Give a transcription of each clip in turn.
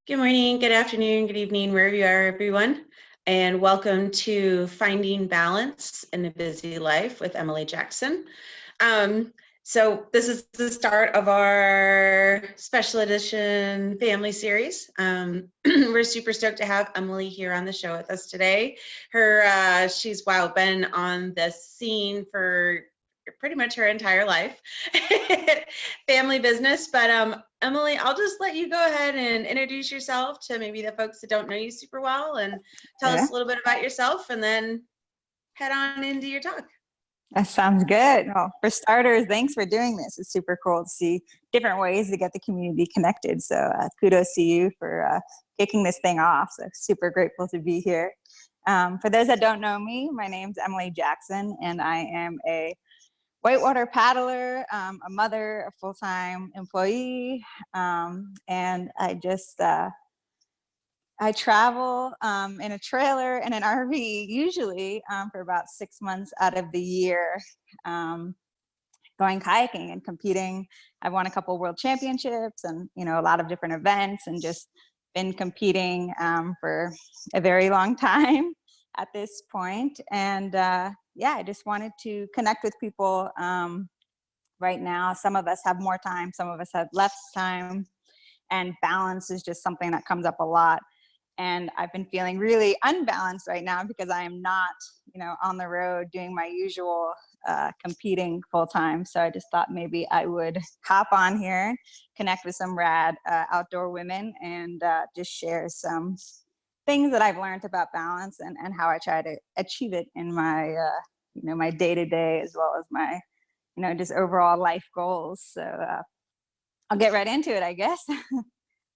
Good morning, good afternoon, good evening, wherever you are, everyone. And welcome to Finding Balance in a Busy Life with Emily Jackson. So this is the start of our special edition family series. We're super stoked to have Emily here on the show with us today. She's been on the scene for pretty much her entire life, family business. But Emily, I'll just let you go ahead and introduce yourself to maybe the folks that don't know you super well and tell us a little bit about yourself and then head on into your talk. That sounds good. Well, for starters, thanks for doing this. It's super cool to see different ways to get the community connected. So kudos to you for kicking this thing off. So super grateful to be here. For those that don't know me, my name's Emily Jackson, and I am a whitewater paddler, a mother, a full-time employee, and I travel in a trailer and an RV usually for about 6 months out of the year, going kayaking and competing. I've won a couple world championships and, a lot of different events, and just been competing for a very long time at this point. And I just wanted to connect with people right now. Some of us have more time, some of us have less time, and balance is just something that comes up a lot. And I've been feeling really unbalanced right now because I am not, on the road doing my usual competing full time. So I just thought maybe I would hop on here, connect with some rad outdoor women, and just share some things that I've learned about balance and how I try to achieve it in my, my day-to-day, as well as my, just overall life goals. So I'll get right into it, I guess.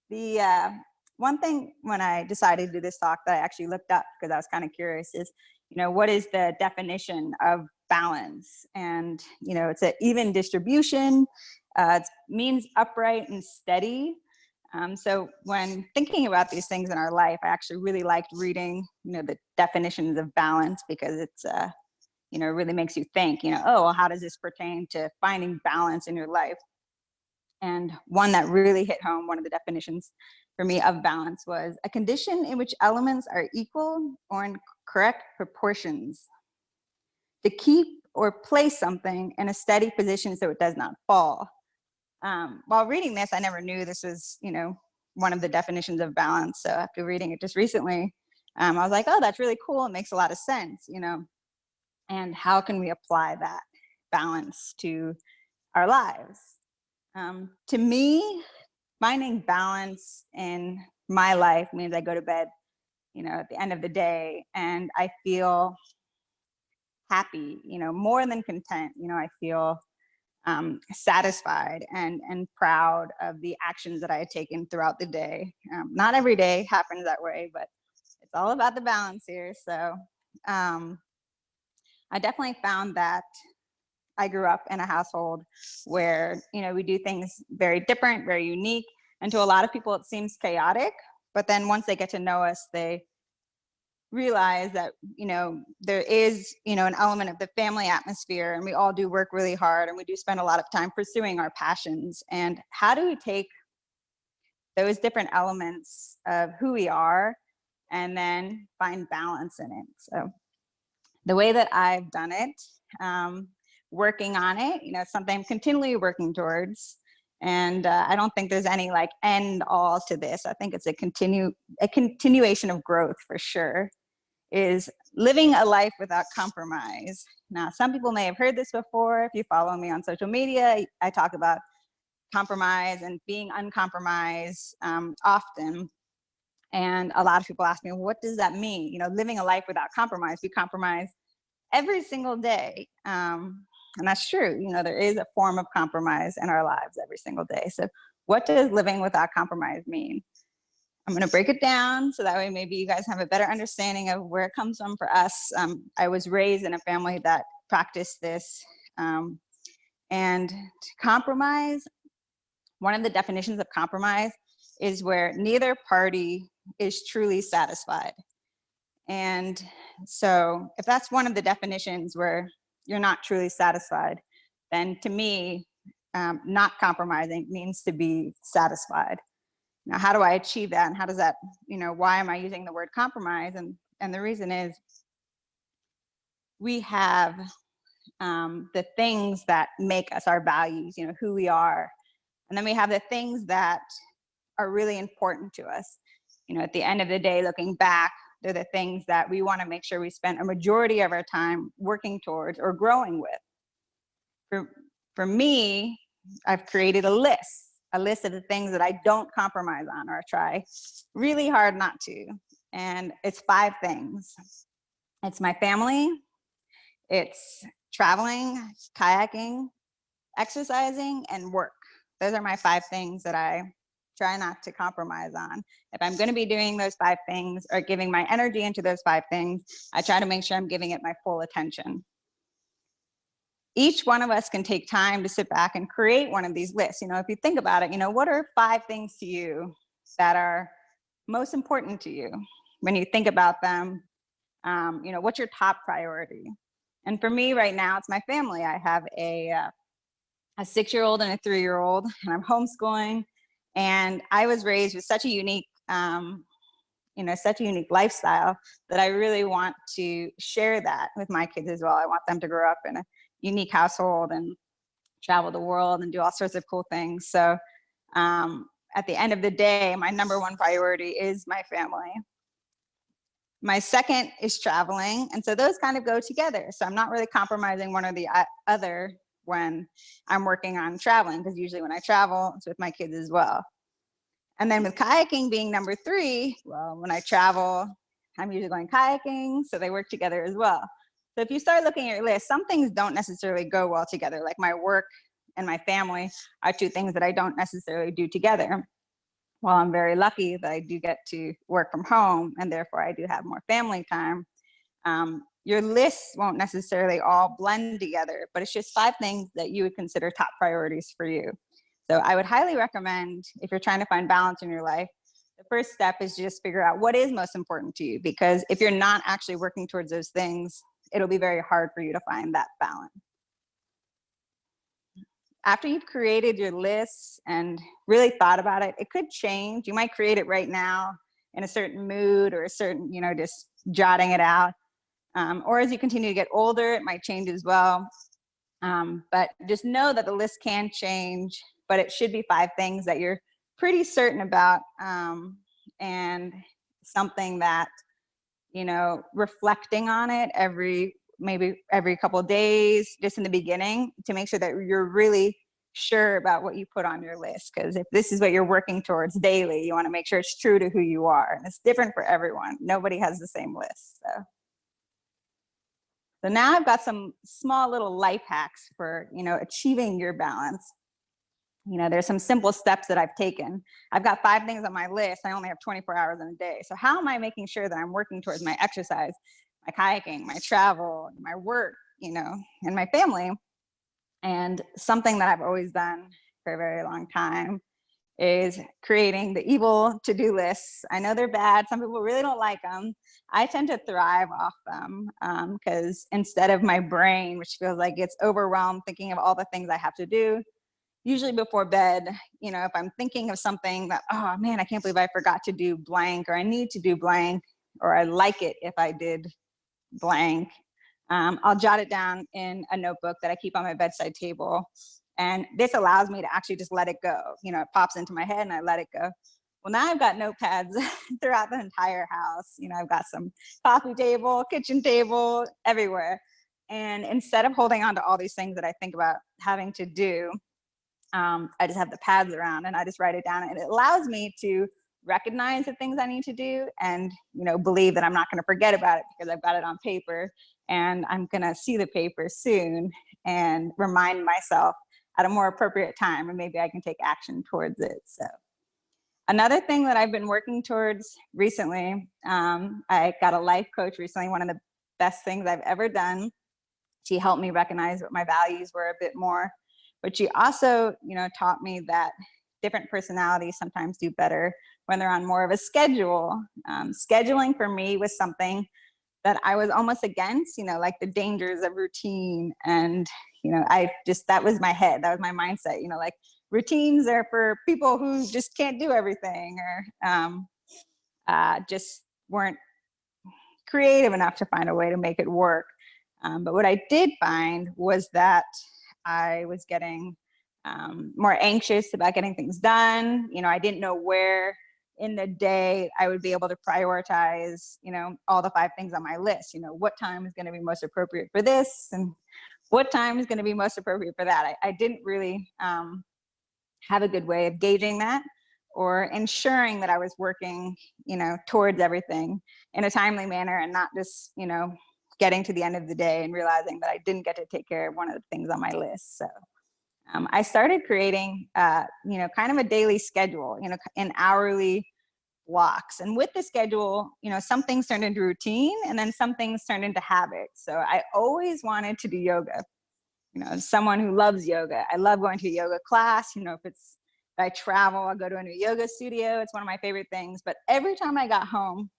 The one thing when I decided to do this talk that I actually looked up, because I was kind of curious, is, what is the definition of balance? And, it's an even distribution. It means upright and steady. So when thinking about these things in our life, I actually really liked reading, the definitions of balance, because it's, it really makes you think, oh, well, how does this pertain to finding balance in your life? And one that really hit home, one of the definitions for me of balance, was a condition in which elements are equal or in correct proportions, to keep or place something in a steady position so it does not fall. While reading this, I never knew this was, one of the definitions of balance. So after reading it just recently, I was like, oh, that's really cool. It makes a lot of sense, and how can we apply that balance to our lives? To me, finding balance in my life means I go to bed, at the end of the day, and I feel happy, more than content. I feel satisfied and proud of the actions that I had taken throughout the day. Not every day happens that way, but it's all about the balance here. So I definitely found that I grew up in a household where, we do things very different, very unique. And to a lot of people, it seems chaotic. But then once they get to know us, they realize that, there is, an element of the family atmosphere, and we all do work really hard, and we do spend a lot of time pursuing our passions. And how do we take those different elements of who we are and then find balance in it? So the way that I've done it, working on it, it's something I'm continually working towards. And I don't think there's any end all to this. I think it's a continuation of growth for sure, is living a life without compromise. Now, some people may have heard this before. If you follow me on social media, I talk about compromise and being uncompromised often. And a lot of people ask me, what does that mean? Living a life without compromise. We compromise every single day. And that's true. There is a form of compromise in our lives every single day. So what does living without compromise mean? I'm going to break it down so that way maybe you guys have a better understanding of where it comes from for us. I was raised in a family that practiced this. And compromise, one of the definitions of compromise is where neither party is truly satisfied. And so if that's one of the definitions where you're not truly satisfied, then to me, not compromising means to be satisfied. Now, how do I achieve that? And how does that, why am I using the word compromise? And the reason is we have the things that make us our values, who we are. And then we have the things that are really important to us. At the end of the day, looking back, they're the things that we want to make sure we spend a majority of our time working towards or growing with. For me, I've created a list of the things that I don't compromise on or try really hard not to. And it's 5 things. It's my family, it's traveling, kayaking, exercising, and work. Those are my 5 things that I try not to compromise on. If I'm going to be doing those 5 things or giving my energy into those 5 things, I try to make sure I'm giving it my full attention. Each one of us can take time to sit back and create one of these lists. If you think about it, what are 5 things to you that are most important to you? When you think about them, what's your top priority? And for me right now, it's my family. I have a 6-year-old and a 3-year-old, and I'm homeschooling. And I was raised with such a unique, lifestyle that I really want to share that with my kids as well. I want them to grow up in a unique household and travel the world and do all sorts of cool things. So at the end of the day, my number 1 priority is my family. My second is traveling. And so those kind of go together. So I'm not really compromising one or the other when I'm working on traveling, because usually when I travel, it's with my kids as well. And then with kayaking being number 3, well, when I travel, I'm usually going kayaking, so they work together as well. So if you start looking at your list, some things don't necessarily go well together, like my work and my family are 2 things that I don't necessarily do together. While I'm very lucky that I do get to work from home, and therefore I do have more family time, your lists won't necessarily all blend together, but it's just 5 things that you would consider top priorities for you. So I would highly recommend, if you're trying to find balance in your life, the first step is to just figure out what is most important to you, because if you're not actually working towards those things, it'll be very hard for you to find that balance. After you've created your lists and really thought about it, it could change. You might create it right now in a certain mood or a certain, just jotting it out. Or as you continue to get older, it might change as well. But just know that the list can change, but it should be 5 things that you're pretty certain about, and something that, reflecting on it maybe every couple of days, just in the beginning, to make sure that you're really sure about what you put on your list. Because if this is what you're working towards daily, you want to make sure it's true to who you are. And it's different for everyone. Nobody has the same list. So now I've got some small little life hacks for, achieving your balance. There's some simple steps that I've taken. I've got 5 things on my list. I only have 24 hours in a day. So how am I making sure that I'm working towards my exercise, my kayaking, my travel, my work, and my family? And something that I've always done for a very long time is creating the evil to-do lists. I know they're bad. Some people really don't like them. I tend to thrive off them, because instead of my brain, which feels like it's overwhelmed thinking of all the things I have to do, usually before bed, if I'm thinking of something that, oh man, I can't believe I forgot to do blank, or I need to do blank, or I like it if I did blank, I'll jot it down in a notebook that I keep on my bedside table. And this allows me to actually just let it go. It pops into my head and I let it go. Well, now I've got notepads throughout the entire house. I've got some coffee table, kitchen table, everywhere. And instead of holding on to all these things that I think about having to do, I just have the pads around and I just write it down. And it allows me to recognize the things I need to do and, believe that I'm not going to forget about it because I've got it on paper and I'm going to see the paper soon and remind myself at a more appropriate time, and maybe I can take action towards it. So another thing that I've been working towards recently, I got a life coach recently, one of the best things I've ever done. She helped me recognize what my values were a bit more, but she also, taught me that different personalities sometimes do better when they're on more of a schedule. Scheduling for me was something that I was almost against, like the dangers of routine. And, that was my head, that was my mindset, like routines are for people who just can't do everything, or just weren't creative enough to find a way to make it work. But what I did find was that I was getting more anxious about getting things done. I didn't know where in the day I would be able to prioritize, all the 5 things on my list. What time is going to be most appropriate for this, and what time is going to be most appropriate for that. I didn't really have a good way of gauging that or ensuring that I was working, towards everything in a timely manner, and not just, getting to the end of the day and realizing that I didn't get to take care of one of the things on my list. So I started creating, kind of a daily schedule, in hourly blocks. And with the schedule, some things turned into routine, and then some things turned into habits. So I always wanted to do yoga. As someone who loves yoga, I love going to a yoga class. If I travel, I'll go to a new yoga studio. It's one of my favorite things. But every time I got home,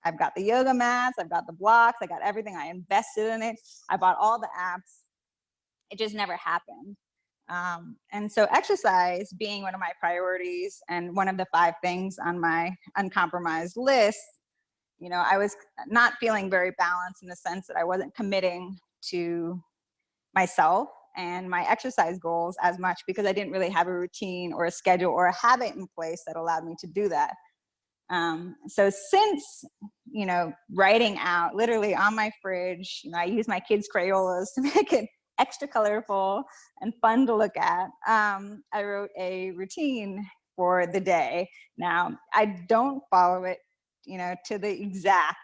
I've got the yoga mats, I've got the blocks, I got everything. I invested in it. I bought all the apps. It just never happened. And so exercise being one of my priorities and one of the 5 things on my uncompromised list, I was not feeling very balanced in the sense that I wasn't committing to myself and my exercise goals as much, because I didn't really have a routine or a schedule or a habit in place that allowed me to do that. So since, writing out literally on my fridge, I use my kids' Crayolas to make it extra colorful and fun to look at. I wrote a routine for the day. Now, I don't follow it, to the exact,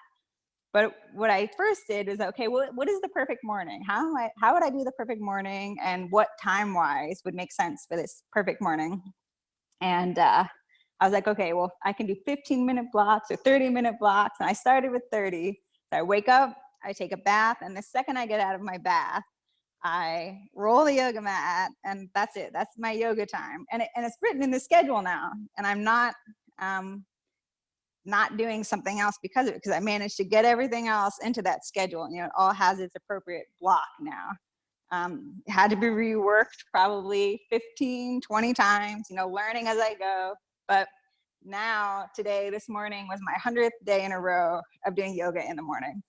but what I first did is, okay, well, what is the perfect morning? How would I do the perfect morning, and what time wise would make sense for this perfect morning? And I was like, okay, well, I can do 15-minute blocks or 30-minute blocks. And I started with 30. So I wake up, I take a bath, and the second I get out of my bath, I roll the yoga mat, and that's it. That's my yoga time. And it's written in the schedule now. And I'm not doing something else because of it, because I managed to get everything else into that schedule. It all has its appropriate block now. It had to be reworked probably 15, 20 times, learning as I go. But now, this morning was my 100th day in a row of doing yoga in the morning.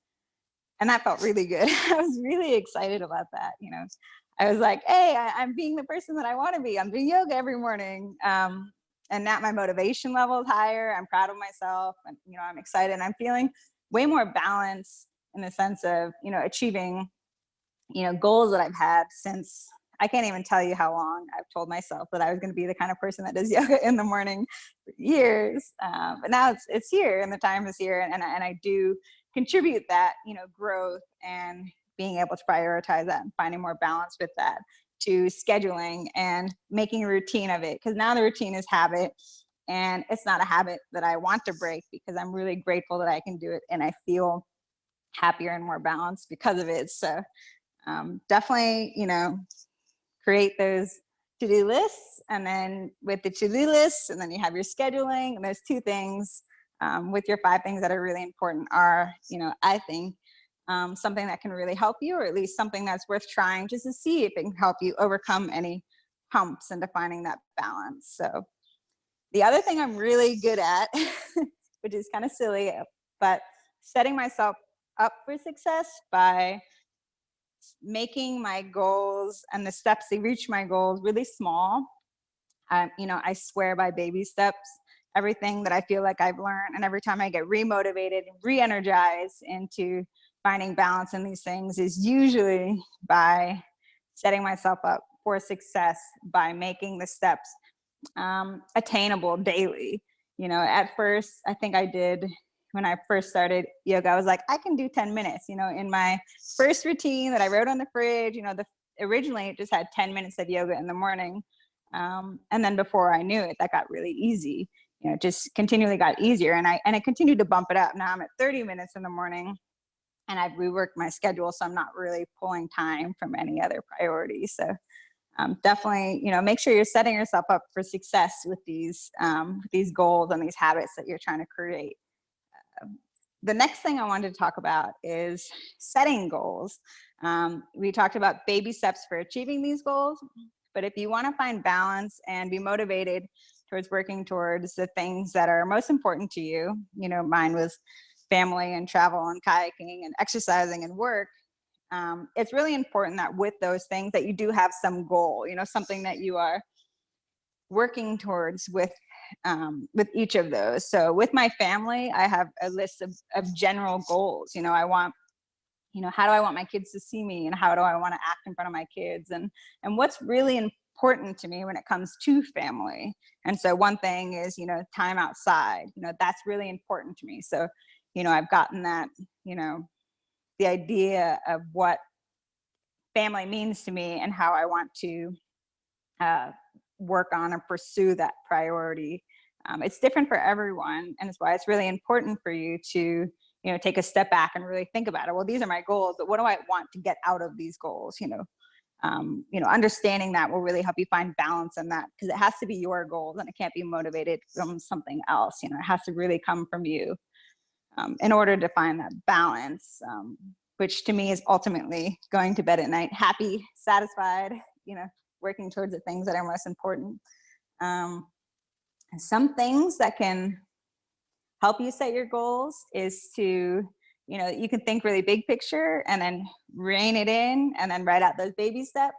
And that felt really good. I was really excited about that. I was like, hey, I'm being the person that I want to be. I'm doing yoga every morning. And now my motivation level is higher. I'm proud of myself, and, I'm excited. And I'm feeling way more balanced in the sense of, achieving, goals that I've had since, I can't even tell you how long I've told myself that I was going to be the kind of person that does yoga in the morning for years. But now it's here, and the time is here. And I do contribute that, growth and being able to prioritize that and finding more balance with that, to scheduling and making a routine of it. Because now the routine is habit, and it's not a habit that I want to break, because I'm really grateful that I can do it, and I feel happier and more balanced because of it. So definitely, create those to-do lists, and then with the to-do lists, and then you have your scheduling, and those 2 things with your 5 things that are really important are, I think, something that can really help you, or at least something that's worth trying, just to see if it can help you overcome any humps into finding that balance. So the other thing I'm really good at, which is kind of silly, but setting myself up for success by making my goals and the steps to reach my goals really small. I swear by baby steps. Everything that I feel like I've learned, and every time I get remotivated and re-energized into finding balance in these things, is usually by setting myself up for success by making the steps attainable daily. At first, I think I did, when I first started yoga, I was like, I can do 10 minutes, in my first routine that I wrote on the fridge, originally it just had 10 minutes of yoga in the morning. And then before I knew it, that got really easy, just continually got easier. And I continued to bump it up. Now I'm at 30 minutes in the morning, and I've reworked my schedule, so I'm not really pulling time from any other priorities. So definitely, make sure you're setting yourself up for success with these goals and these habits that you're trying to create. The next thing I wanted to talk about is setting goals. We talked about baby steps for achieving these goals, But if you want to find balance and be motivated towards working towards the things that are most important to you, mine was family and travel and kayaking and exercising and work. It's really important that with those things that you do have some goal, something that you are working towards with each of those. So with my family, I have a list of general goals. I want, how do I want my kids to see me, and how do I want to act in front of my kids, and what's really important to me when it comes to family. And so one thing is, time outside, that's really important to me. So, I've gotten that, the idea of what family means to me and how I want to work on and pursue that priority. It's different for everyone, and it's why it's really important for you to take a step back and really think about it. Well, these are my goals, but what do I want to get out of these goals? Understanding that will really help you find balance in that, because it has to be your goals and it can't be motivated from something else. It has to really come from you in order to find that balance, which to me is ultimately going to bed at night happy, satisfied, working towards the things that are most important. Some things that can help you set your goals is to, you can think really big picture and then rein it in and then write out those baby steps.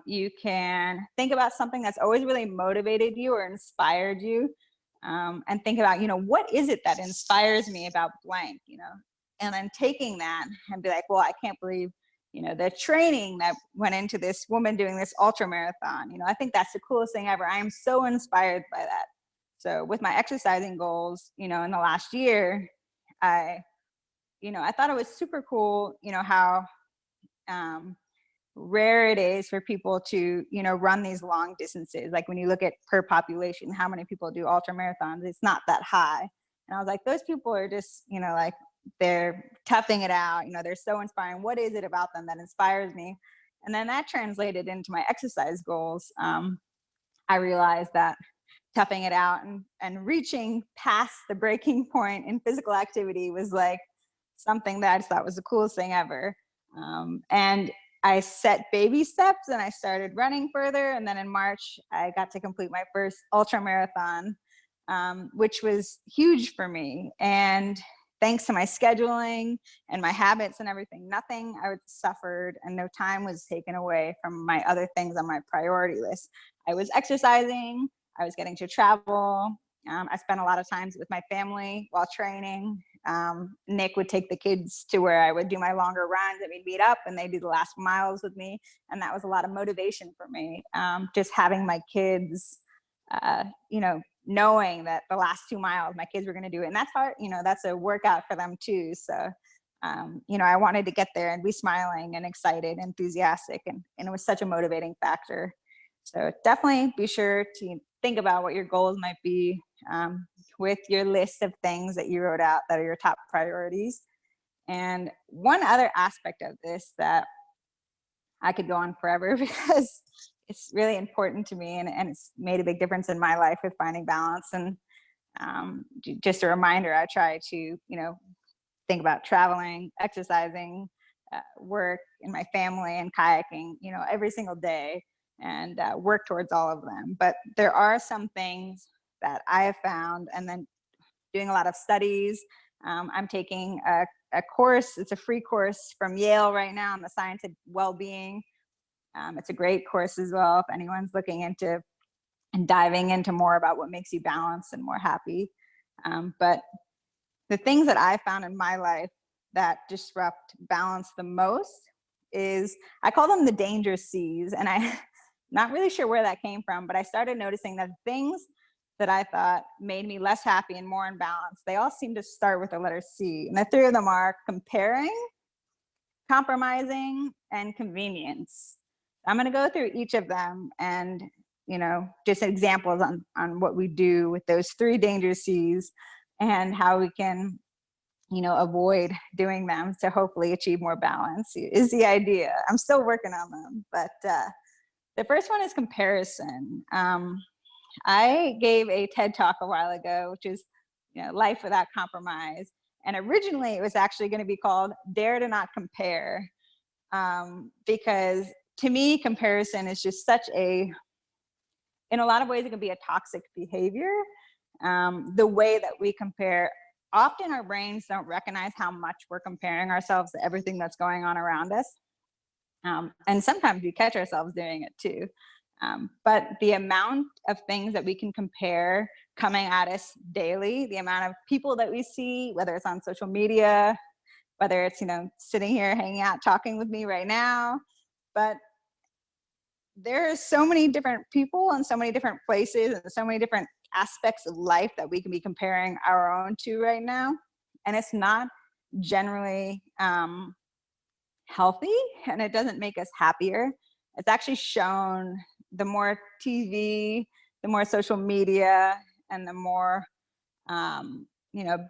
You can think about something that's always really motivated you or inspired you, and think about, what is it that inspires me about blank, and then taking that and be like, well, I can't believe, the training that went into this woman doing this ultra marathon. I think that's the coolest thing ever. I am so inspired by that. So with my exercising goals, in the last year, I thought it was super cool, how rare it is for people to, run these long distances. Like when you look at per population, how many people do ultra marathons, it's not that high. And I was like, those people are just, like, they're toughing it out. They're so inspiring. What is it about them that inspires me? And then that translated into my exercise goals. I realized that toughing it out and reaching past the breaking point in physical activity was like something that I just thought was the coolest thing ever. And I set baby steps and I started running further. And then in March, I got to complete my first ultra marathon, which was huge for me. And thanks to my scheduling and my habits and everything, nothing I suffered and no time was taken away from my other things on my priority list. I was exercising, I was getting to travel. I spent a lot of times with my family while training. Nick would take the kids to where I would do my longer runs, and we'd meet up and they'd do the last miles with me. And that was a lot of motivation for me. Just having my kids, knowing that the last 2 miles my kids were going to do it. And that's hard, that's a workout for them too. So, I wanted to get there and be smiling and excited, enthusiastic, and it was such a motivating factor. So definitely be sure to think about what your goals might be, with your list of things that you wrote out that are your top priorities. And one other aspect of this that I could go on forever because it's really important to me, and it's made a big difference in my life with finding balance. And just a reminder, I try to, think about traveling, exercising, work, and my family, and kayaking, every single day, and work towards all of them. But there are some things that I have found, and then doing a lot of studies. I'm taking a course, it's a free course from Yale right now on the science of well-being. It's a great course as well if anyone's looking into and diving into more about what makes you balanced and more happy. But the things that I found in my life that disrupt balance the most is, I call them the danger C's. And I'm not really sure where that came from, but I started noticing that things that I thought made me less happy and more imbalanced, they all seem to start with the letter C. And the three of them are comparing, compromising, and convenience. I'm going to go through each of them and, just examples on what we do with those three danger C's and how we can, avoid doing them to hopefully achieve more balance is the idea. I'm still working on them, but the first one is comparison. I gave a TED Talk a while ago, which is, Life Without Compromise. And originally it was actually going to be called Dare to Not Compare, because to me, comparison is just such in a lot of ways, it can be a toxic behavior. The way that we compare, often our brains don't recognize how much we're comparing ourselves to everything that's going on around us. And sometimes we catch ourselves doing it too. But the amount of things that we can compare coming at us daily, the amount of people that we see, whether it's on social media, whether it's, sitting here hanging out, talking with me right now, but there are so many different people and so many different places and so many different aspects of life that we can be comparing our own to right now. And it's not generally healthy, and it doesn't make us happier. It's actually shown the more TV, the more social media, and the more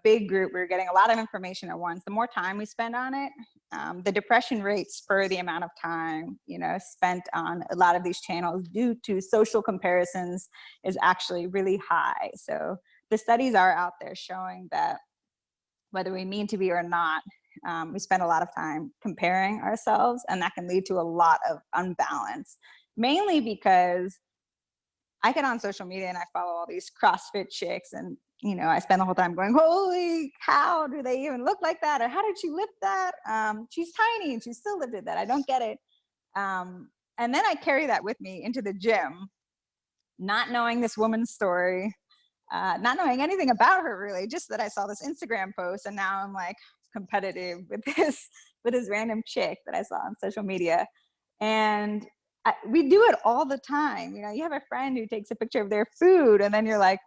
big group, we're getting a lot of information at once, the more time we spend on it, the depression rates for the amount of time spent on a lot of these channels due to social comparisons is actually really high. So the studies are out there showing that whether we mean to be or not, we spend a lot of time comparing ourselves, and that can lead to a lot of unbalance, mainly because I get on social media and I follow all these CrossFit chicks, and I spend the whole time going, holy cow, do they even look like that? Or how did she lift that? She's tiny and she still lifted that. I don't get it. And then I carry that with me into the gym, not knowing this woman's story, not knowing anything about her really, just that I saw this Instagram post, and now I'm like competitive with this random chick that I saw on social media. And we do it all the time. You have a friend who takes a picture of their food, and then you're like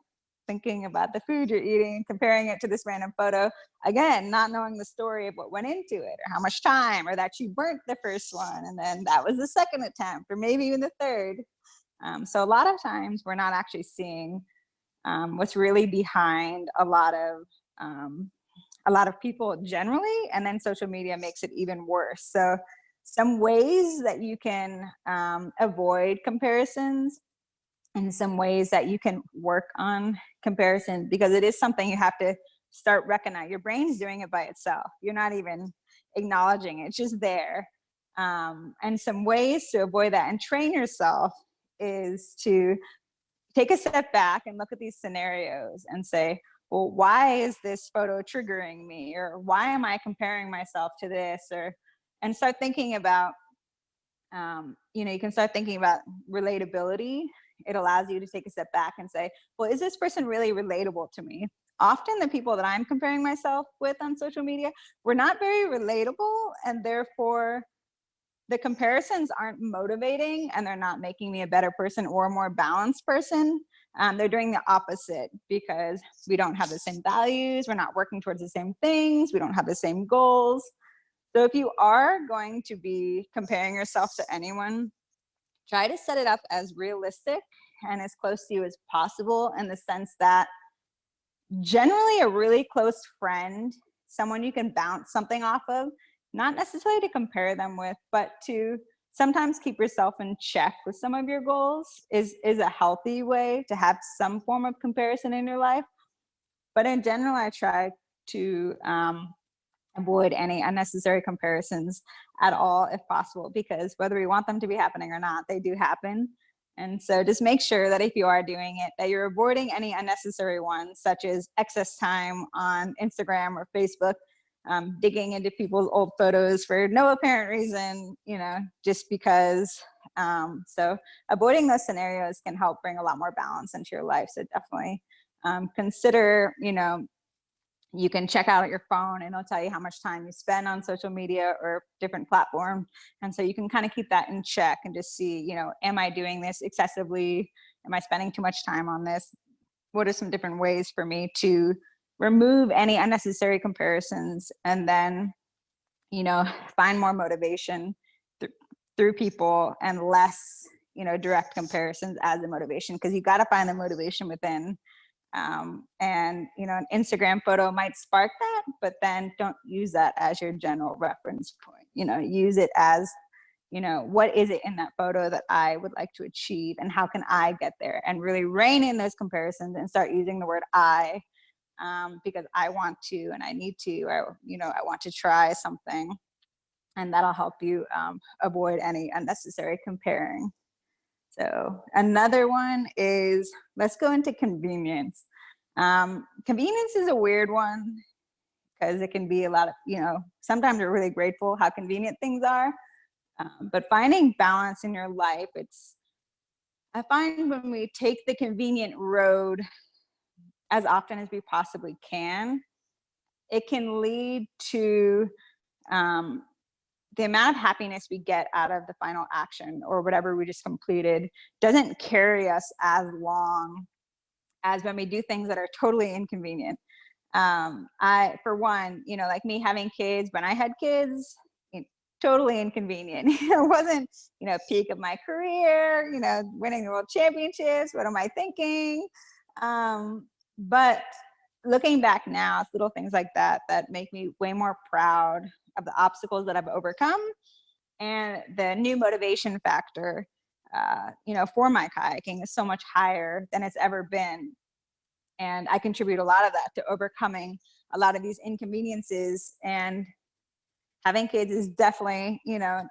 thinking about the food you're eating, comparing it to this random photo, again, not knowing the story of what went into it or how much time, or that she burnt the first one and then that was the second attempt, or maybe even the third. So a lot of times we're not actually seeing what's really behind a lot of people generally, and then social media makes it even worse. So some ways that you can avoid comparisons, and some ways that you can work on comparison, because it is something you have to start recognizing. Your brain's doing it by itself. You're not even acknowledging it. It's just there. And some ways to avoid that and train yourself is to take a step back and look at these scenarios and say, well, why is this photo triggering me? Or why am I comparing myself to this? And start thinking about, you can start thinking about relatability. It allows you to take a step back and say, well, is this person really relatable to me? Often the people that I'm comparing myself with on social media, we're not very relatable, and therefore the comparisons aren't motivating, and they're not making me a better person or a more balanced person. They're doing the opposite, because we don't have the same values, we're not working towards the same things, we don't have the same goals. So if you are going to be comparing yourself to anyone, try to set it up as realistic and as close to you as possible, in the sense that generally a really close friend, someone you can bounce something off of, not necessarily to compare them with, but to sometimes keep yourself in check with some of your goals, is a healthy way to have some form of comparison in your life. But in general, I try to avoid any unnecessary comparisons at all if possible, because whether we want them to be happening or not, they do happen. And so just make sure that if you are doing it, that you're avoiding any unnecessary ones, such as excess time on Instagram or Facebook, digging into people's old photos for no apparent reason, just because. So avoiding those scenarios can help bring a lot more balance into your life. So definitely consider, you can check out your phone and it'll tell you how much time you spend on social media or different platforms. And so you can kind of keep that in check and just see, am I doing this excessively? Am I spending too much time on this? What are some different ways for me to remove any unnecessary comparisons, and then, find more motivation through people, and less, direct comparisons as a motivation, because you got to find the motivation within. And an Instagram photo might spark that, but then don't use that as your general reference point. Use it as, what is it in that photo that I would like to achieve, and how can I get there? And really rein in those comparisons and start using the word I, because I want to, and I need to, or I want to try something. and that'll help you avoid any unnecessary comparing. So another one is, let's go into convenience. Convenience is a weird one because it can be a lot of, sometimes we're really grateful how convenient things are. But finding balance in your life, I find when we take the convenient road as often as we possibly can, it can lead to the amount of happiness we get out of the final action or whatever we just completed doesn't carry us as long as when we do things that are totally inconvenient. For one, like me having kids, when I had kids, totally inconvenient. It wasn't, peak of my career, winning the world championships. What am I thinking? But looking back now, it's little things like that that make me way more proud of the obstacles that I've overcome and the new motivation factor, for my kayaking is so much higher than it's ever been. And I contribute a lot of that to overcoming a lot of these inconveniences. And having kids is definitely,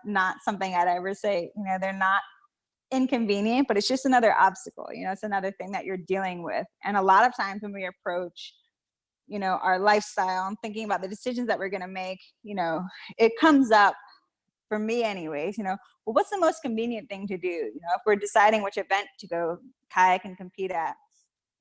not something I'd ever say, they're not inconvenient, but it's just another obstacle, it's another thing that you're dealing with. And a lot of times when we approach, our lifestyle and thinking about the decisions that we're going to make, it comes up for me anyways, well, what's the most convenient thing to do? If we're deciding which event to go kayak and compete at,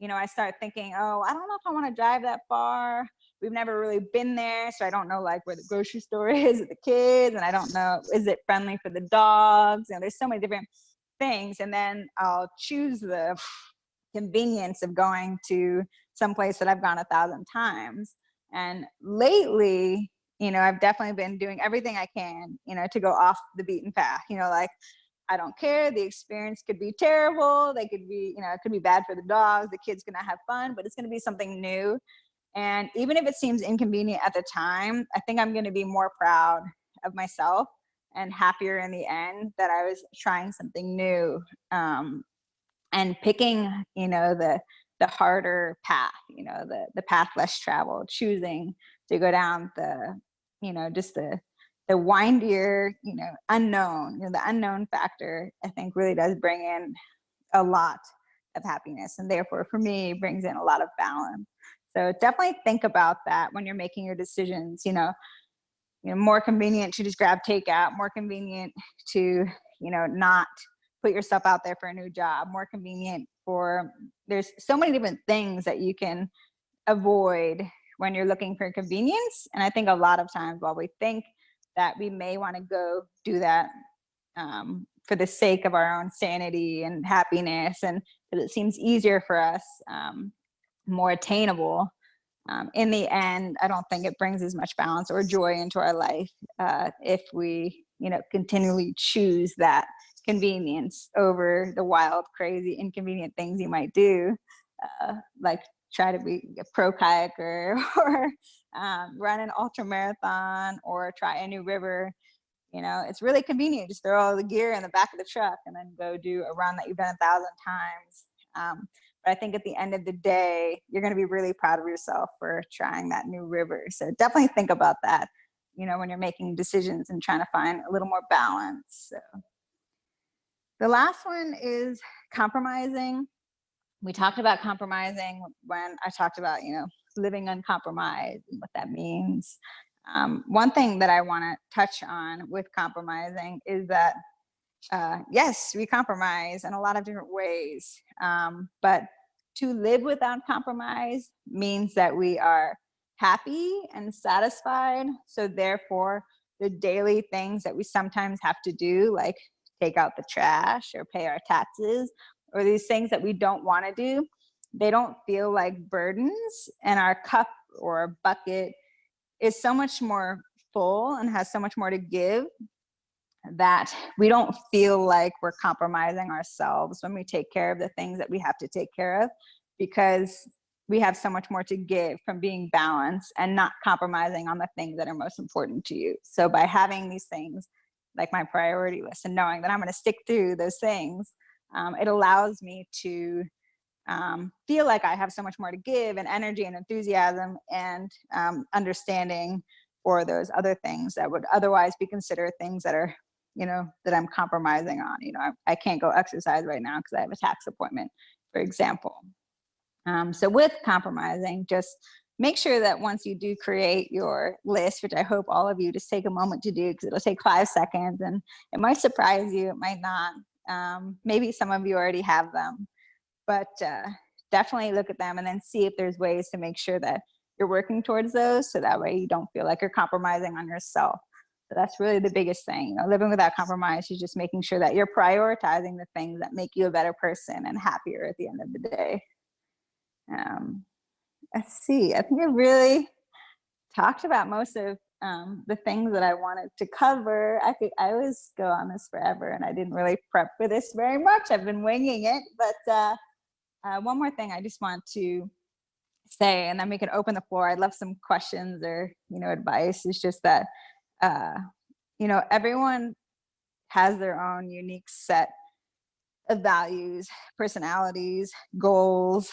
I start thinking, oh, I don't know if I want to drive that far. We've never really been there, so I don't know like where the grocery store is with the kids, and I don't know, is it friendly for the dogs? There's so many different things. And then I'll choose the convenience of going to some place that I've gone 1,000 times. And lately, I've definitely been doing everything I can, to go off the beaten path, like I don't care. The experience could be terrible. They could be, it could be bad for the dogs. The kid's going to have fun, but it's going to be something new. And even if it seems inconvenient at the time, I think I'm going to be more proud of myself and happier in the end that I was trying something new, and picking, the harder path, the path less traveled, choosing to go down the, just the windier, unknown, the unknown factor, I think really does bring in a lot of happiness. And therefore for me, brings in a lot of balance. So definitely think about that when you're making your decisions, more convenient to just grab takeout, more convenient to, not put yourself out there for a new job, more convenient there's so many different things that you can avoid when you're looking for convenience. And I think a lot of times while we think that we may want to go do that for the sake of our own sanity and happiness, and because it seems easier for us, more attainable, in the end, I don't think it brings as much balance or joy into our life if we, continually choose that convenience over the wild, crazy, inconvenient things you might do, like try to be a pro kayaker or run an ultra marathon or try a new river. It's really convenient. Just throw all the gear in the back of the truck and then go do a run that you've done 1,000 times. But I think at the end of the day, you're going to be really proud of yourself for trying that new river. So definitely think about that, when you're making decisions and trying to find a little more balance. So the last one is compromising. We talked about compromising when I talked about, living uncompromised and what that means. One thing that I want to touch on with compromising is that, yes, we compromise in a lot of different ways, but to live without compromise means that we are happy and satisfied. So therefore, the daily things that we sometimes have to do, like take out the trash or pay our taxes, or these things that we don't want to do, they don't feel like burdens, and our cup or bucket is so much more full and has so much more to give that we don't feel like we're compromising ourselves when we take care of the things that we have to take care of, because we have so much more to give from being balanced and not compromising on the things that are most important to you. So by having these things like my priority list and knowing that I'm going to stick through those things, it allows me to feel like I have so much more to give, and energy and enthusiasm, and understanding or those other things that would otherwise be considered things that are, that I'm compromising on. I can't go exercise right now because I have a tax appointment, for example. So with compromising, just make sure that once you do create your list, which I hope all of you just take a moment to do, because it'll take 5 seconds and it might surprise you, it might not. Maybe some of you already have them, but definitely look at them and then see if there's ways to make sure that you're working towards those, so that way you don't feel like you're compromising on yourself. So that's really the biggest thing. Living without compromise is just making sure that you're prioritizing the things that make you a better person and happier at the end of the day. Let's see, I think I really talked about most of the things that I wanted to cover. I always go on this forever, and I didn't really prep for this very much. I've been winging it, but one more thing I just want to say, and then we can open the floor. I'd love some questions or advice. Is just that everyone has their own unique set of values, personalities, goals,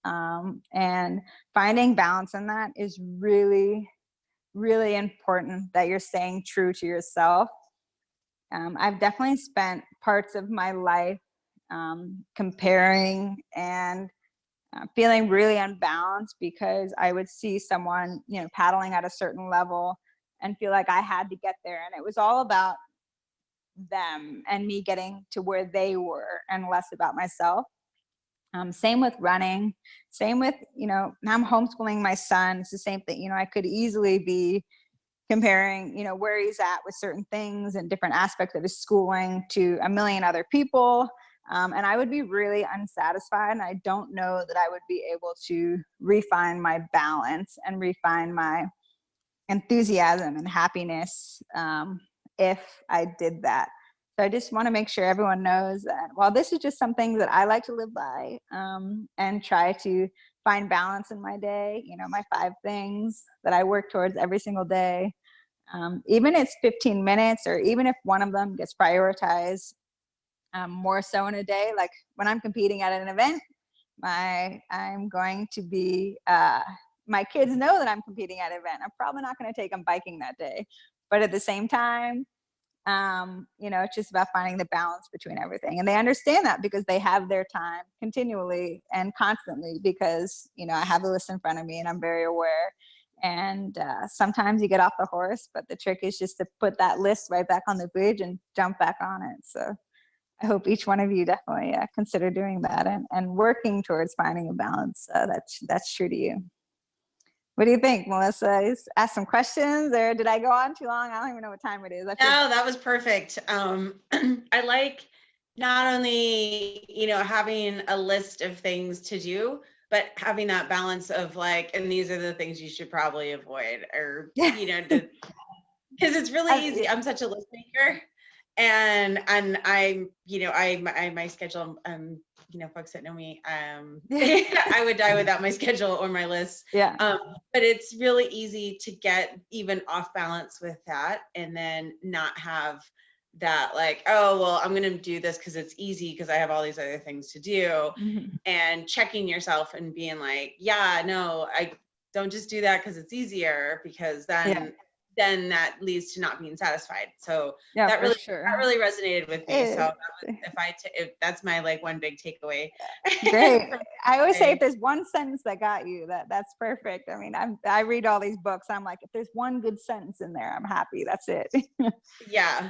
and finding balance in that is really, really important, that you're staying true to yourself. I've definitely spent parts of my life comparing and feeling really unbalanced because I would see someone, paddling at a certain level and feel like I had to get there. And it was all about them and me getting to where they were and less about myself. Same with running, same with, now I'm homeschooling my son. It's the same thing. I could easily be comparing, where he's at with certain things and different aspects of his schooling to a million other people. And I would be really unsatisfied. And I don't know that I would be able to refine my balance and refine my enthusiasm and happiness if I did that. So I just want to make sure everyone knows that while this is just some things that I like to live by and try to find balance in my day, my 5 things that I work towards every single day, even if it's 15 minutes, or even if one of them gets prioritized more so in a day, like when I'm competing at an event, I'm going to be, my kids know that I'm competing at an event. I'm probably not going to take them biking that day, but at the same time, it's just about finding the balance between everything. And they understand that because they have their time continually and constantly, because, I have a list in front of me and I'm very aware. And sometimes you get off the horse, but the trick is just to put that list right back on the bridge and jump back on it. So I hope each one of you definitely consider doing that and working towards finding a balance that's true to you. What do you think, Melissa? Ask some questions, or did I go on too long? I don't even know what time it is. No, that was perfect. I like not only, having a list of things to do, but having that balance of like, and these are the things you should probably avoid, or, because it's really easy. I'm such a list maker. And I'm, my schedule, folks that know me, I would die without my schedule or my list. Yeah. But it's really easy to get even off balance with that, and then not have that like, oh, well, I'm going to do this because it's easy because I have all these other things to do. Mm-hmm. And checking yourself and being like, yeah, no, I don't just do that because it's easier, because then that leads to not being satisfied. So that really resonated with me. So if that's my like one big takeaway. Great. I always say if there's one sentence that got you, that's perfect. I mean, I read all these books. I'm like, if there's one good sentence in there, I'm happy. That's it. Yeah.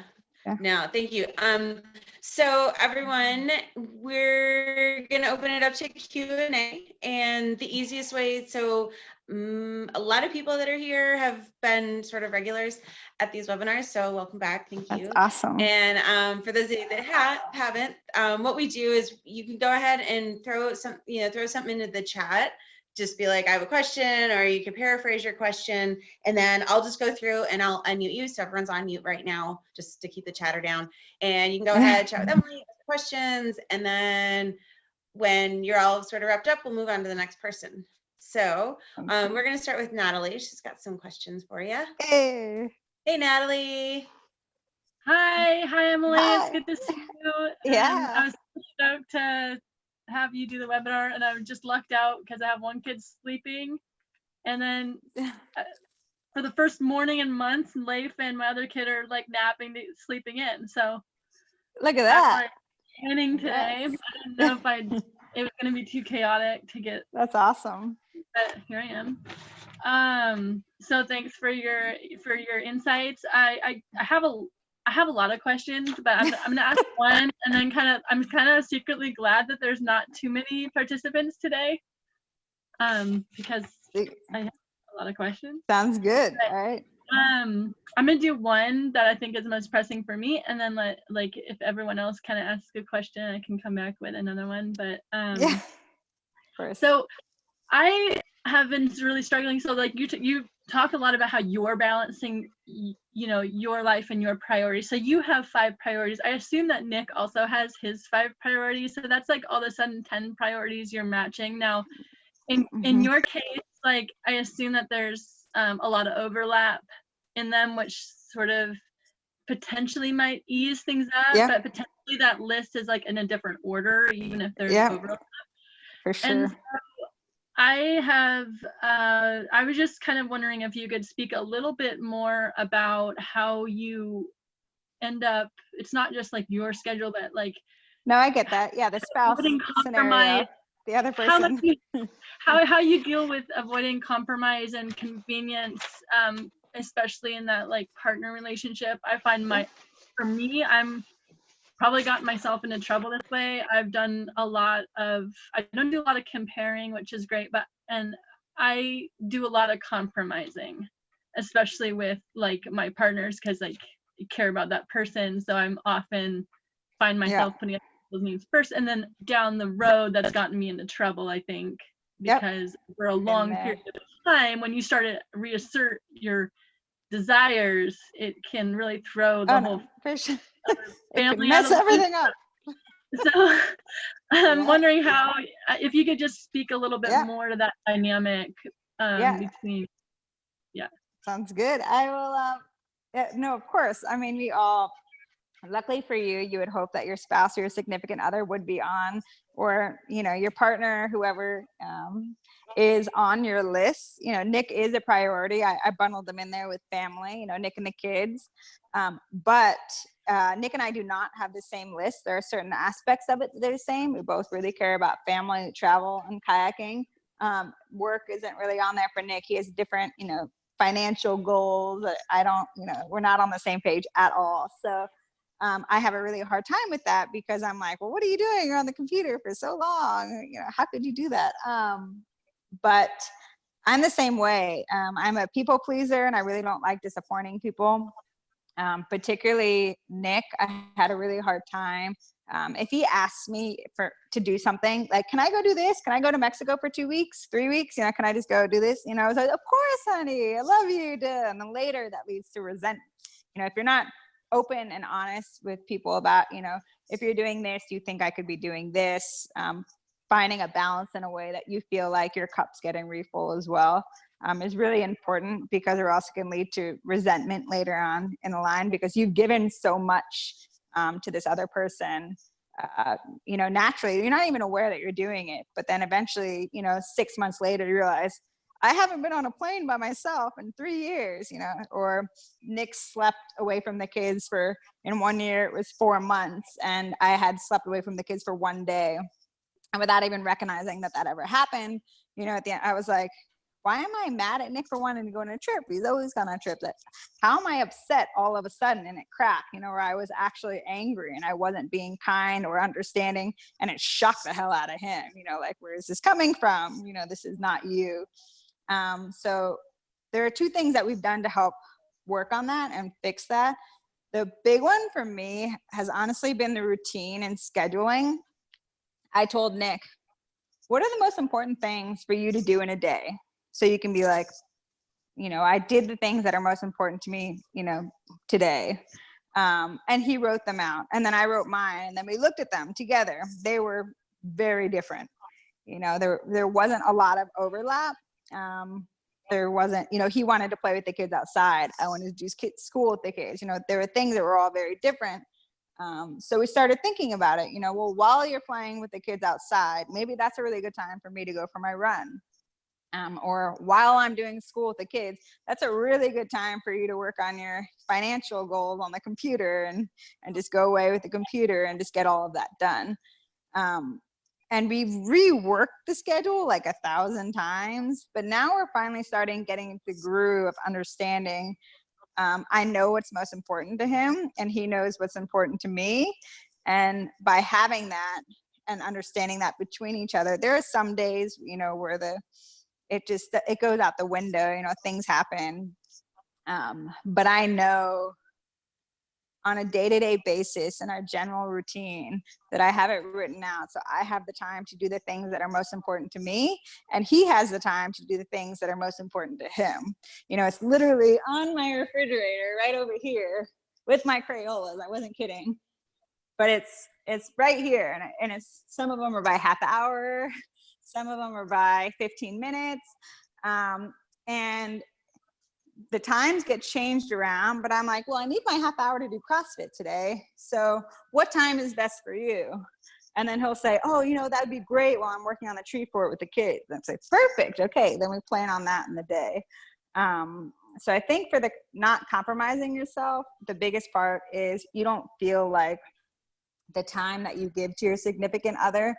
No, thank you. So everyone, we're going to open it up to Q&A, and the easiest way. So a lot of people that are here have been sort of regulars at these webinars. So welcome back. Thank you. That's awesome. And for those of you that haven't, what we do is you can go ahead and throw something into the chat. Just be like, I have a question, or you can paraphrase your question, and then I'll just go through and I'll unmute you. So everyone's on mute right now, just to keep the chatter down. And you can go ahead, chat with Emily, ask questions, and then when you're all sort of wrapped up, we'll move on to the next person. So we're going to start with Natalie. She's got some questions for you. Hey, Natalie. Hi, Emily. Hi. It's good to see you. Yeah. I was stoked to have you do the webinar, and I just lucked out because I have one kid sleeping, and then for for the first morning in months, and Leif and my other kid are like napping, sleeping in. So Look at I'm that. like planning today. Yes. I didn't know if it was going to be too chaotic to get, That's awesome. but here I am. So thanks for your insights. I have a lot of questions, but I'm gonna ask one, and then I'm kind of secretly glad that there's not too many participants today, because I have a lot of questions. Sounds good. But, all right. I'm gonna do one that I think is most pressing for me, and then if everyone else kind of asks a question, I can come back with another one. But Yeah. First. so I have been really struggling. So like you talk a lot about how you're balancing, your life and your priorities. So you have 5 priorities. I assume that Nick also has his 5 priorities. So that's like all of a sudden 10 priorities you're matching. Now, in your case, like I assume that there's a lot of overlap in them, which sort of potentially might ease things up. Yeah. But potentially that list is like in a different order, even if there's Yeah. overlap. For sure. And so I was just kind of wondering if you could speak a little bit more about how you end up, it's not just like your schedule, but like. No, I get that. Yeah, the spouse scenario, the other person. How you deal with avoiding compromise and convenience, especially in that like partner relationship. I find for me, I'm probably gotten myself into trouble this way. I don't do a lot of comparing, which is great, and I do a lot of compromising, especially with like my partners, because like I care about that person. So I'm often find myself putting up those needs first, and then down the road that's gotten me into trouble, I think, because for a long period of time, when you start to reassert your desires, it can really throw the whole family mess everything up. So I'm wondering how, if you could just speak a little bit more to that dynamic between. Sounds good. I will. No, of course. I mean, we all. Luckily for you, you would hope that your spouse or your significant other would be on, or your partner, whoever is on your list. Nick is a priority. I bundled them in there with family. Nick and the kids, but Nick and I do not have the same list. There are certain aspects of it that are the same. We both really care about family, travel, and kayaking. Work isn't really on there for Nick. He has different, financial goals. I don't, we're not on the same page at all. So. I have a really hard time with that, because I'm like, well, what are you doing? You're on the computer for so long. How could you do that? But I'm the same way. I'm a people pleaser, and I really don't like disappointing people. Particularly Nick, I had a really hard time. If he asks me to do something, like, can I go do this? Can I go to Mexico for 2 weeks, 3 weeks? Can I just go do this? I was like, of course, honey, I love you. And then later that leads to resentment. If you're not open and honest with people about, if you're doing this, you think I could be doing this, finding a balance in a way that you feel like your cup's getting refull as well, is really important, because it also can lead to resentment later on in the line, because you've given so much to this other person. Naturally, you're not even aware that you're doing it, but then eventually, 6 months later, you realize, I haven't been on a plane by myself in 3 years, or Nick slept away from the kids in 1 year, it was 4 months, and I had slept away from the kids for 1 day. And without even recognizing that ever happened, at the end, I was like, why am I mad at Nick for wanting to go on a trip? He's always gone on trips. How am I upset all of a sudden? And it cracked, where I was actually angry and I wasn't being kind or understanding, and it shocked the hell out of him, like, where is this coming from? This is not you. So there are 2 things that we've done to help work on that and fix that. The big one for me has honestly been the routine and scheduling. I told Nick, what are the most important things for you to do in a day? So you can be like, I did the things that are most important to me, today. And he wrote them out, and then I wrote mine, and then we looked at them together. They were very different. There wasn't a lot of overlap. There wasn't, he wanted to play with the kids outside. I wanted to do school with the kids. There were things that were all very different. So we started thinking about it, well, while you're playing with the kids outside, maybe that's a really good time for me to go for my run. or while I'm doing school with the kids, that's a really good time for you to work on your financial goals on the computer and just go away with the computer and just get all of that done. And we've reworked the schedule like 1,000 times, but now we're finally starting getting the groove of understanding. I know what's most important to him and he knows what's important to me. And by having that and understanding that between each other, there are some days, you know, where it goes out the window, you know, things happen. But I know on a day-to-day basis in our general routine that I have it written out. So I have the time to do the things that are most important to me, and he has the time to do the things that are most important to him. You know, it's literally on my refrigerator right over here with my Crayolas. I wasn't kidding. But it's right here, and it's, some of them are by half hour, some of them are by 15 minutes, and the times get changed around, but I'm like, well, I need my half hour to do CrossFit today. So what time is best for you? And then he'll say, oh, you know, that'd be great while I'm working on the tree fort with the kids. And say, perfect. Okay. Then we plan on that in the day. So I think for the not compromising yourself, the biggest part is you don't feel like the time that you give to your significant other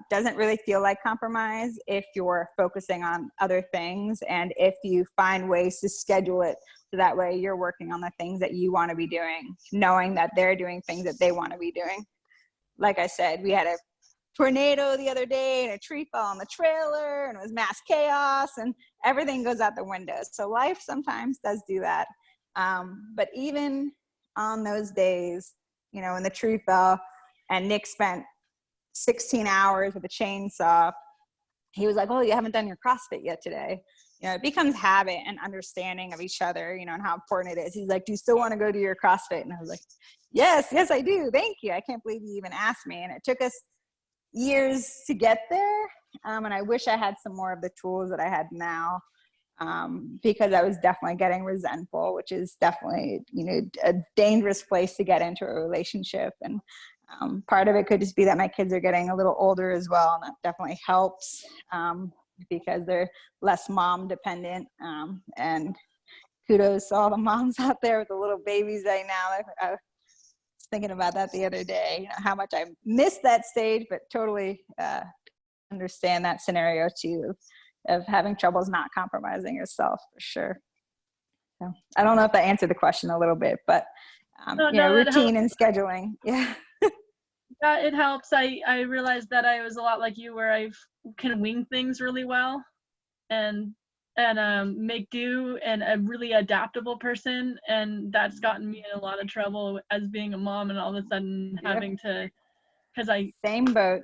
doesn't really feel like compromise if you're focusing on other things, and if you find ways to schedule it so that way you're working on the things that you want to be doing, knowing that they're doing things that they want to be doing. Like I said, we had a tornado the other day and a tree fell on the trailer and it was mass chaos and everything goes out the window. So life sometimes does do that. But even on those days, you know, when the tree fell and Nick spent 16 hours with a chainsaw, he was like, oh, you haven't done your CrossFit yet today. You know, it becomes habit and understanding of each other, you know, and how important it is. He's like, do you still want to go to your CrossFit? And I was like, yes, I do. Thank you. I can't believe you even asked me. And it took us years to get there. And I wish I had some more of the tools that I had now, because I was definitely getting resentful, which is definitely, you know, a dangerous place to get into a relationship. And part of it could just be that my kids are getting a little older as well, and that definitely helps, because they're less mom dependent. And kudos to all the moms out there with the little babies right now. I was thinking about that the other day, you know, how much I missed that stage, but totally understand that scenario too, of having troubles not compromising yourself, for sure. So I don't know if that answered the question a little bit, but you know, routine and scheduling. Yeah. Yeah, it helps. I realized that I was a lot like you, where I can wing things really well and make do, and a really adaptable person, and that's gotten me in a lot of trouble as being a mom and all of a sudden having to, because same boat.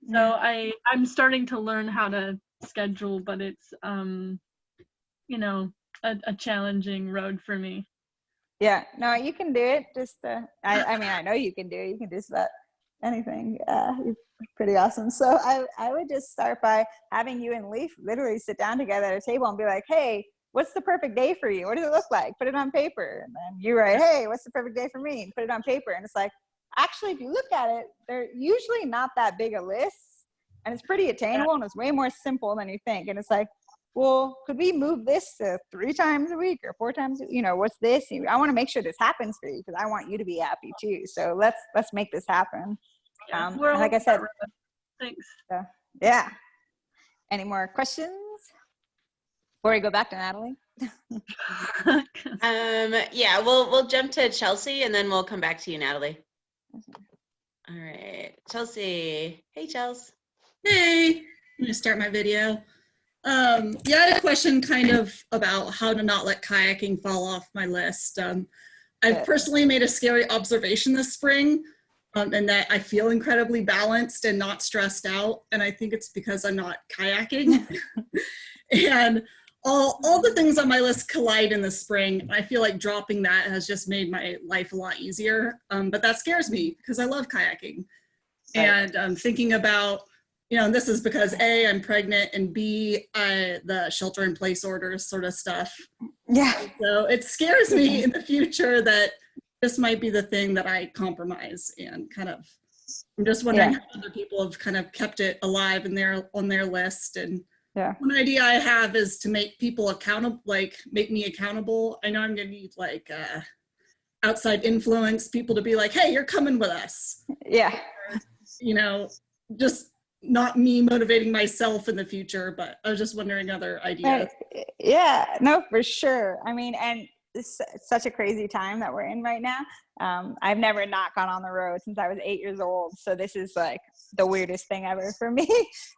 So I'm starting to learn how to schedule, but it's you know, a challenging road for me. Yeah, no, you can do it. Just I mean, I know you can do it. You can do just about anything. You're pretty awesome. So I would just start by having you and Leaf literally sit down together at a table and be like, hey, what's the perfect day for you? What does it look like? Put it on paper. And then you write, hey, what's the perfect day for me? And put it on paper. And it's like, actually, if you look at it, they're usually not that big a list, and it's pretty attainable, and it's way more simple than you think. And it's like, well, could we move this to 3 times a week or 4 times? You know, what's this? I want to make sure this happens for you because I want you to be happy too. So let's make this happen. Yeah, like I said, thanks. Yeah. Any more questions before we go back to Natalie? Yeah, we'll jump to Chelsea and then we'll come back to you, Natalie. All right, Chelsea. Hey, Chelsea. Hey, I'm gonna start my video. Yeah, I had a question kind of about how to not let kayaking fall off my list. I've personally made a scary observation this spring, and that I feel incredibly balanced and not stressed out. And I think it's because I'm not kayaking. And all the things on my list collide in the spring. I feel like dropping that has just made my life a lot easier. But that scares me because I love kayaking. And I'm thinking about, you know, this is because A, I'm pregnant, and B, the shelter in place orders sort of stuff. Yeah. So it scares me in the future that this might be the thing that I compromise, and kind of, I'm just wondering how other people have kind of kept it alive on their list, and Yeah. One idea I have is to make people accountable, like make me accountable. I know I'm gonna need like outside influence, people to be like, hey, you're coming with us. Yeah. You know, just not me motivating myself in the future, but I was just wondering other ideas. Yeah, no, for sure. I mean, and it's such a crazy time that we're in right now. I've never not gone on the road since I was 8 years old. So this is like the weirdest thing ever for me.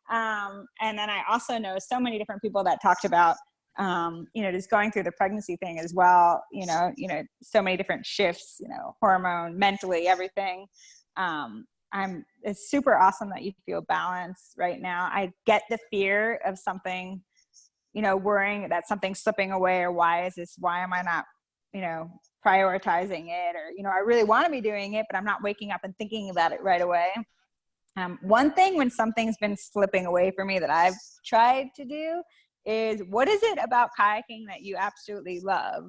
And then I also know so many different people that talked about, just going through the pregnancy thing as well, so many different shifts, hormone, mentally, everything. It's super awesome that you feel balanced right now. I get the fear of something, worrying that something's slipping away, or why am I not, prioritizing it, or, I really want to be doing it, but I'm not waking up and thinking about it right away. One thing when something's been slipping away for me that I've tried to do is, what is it about kayaking that you absolutely love?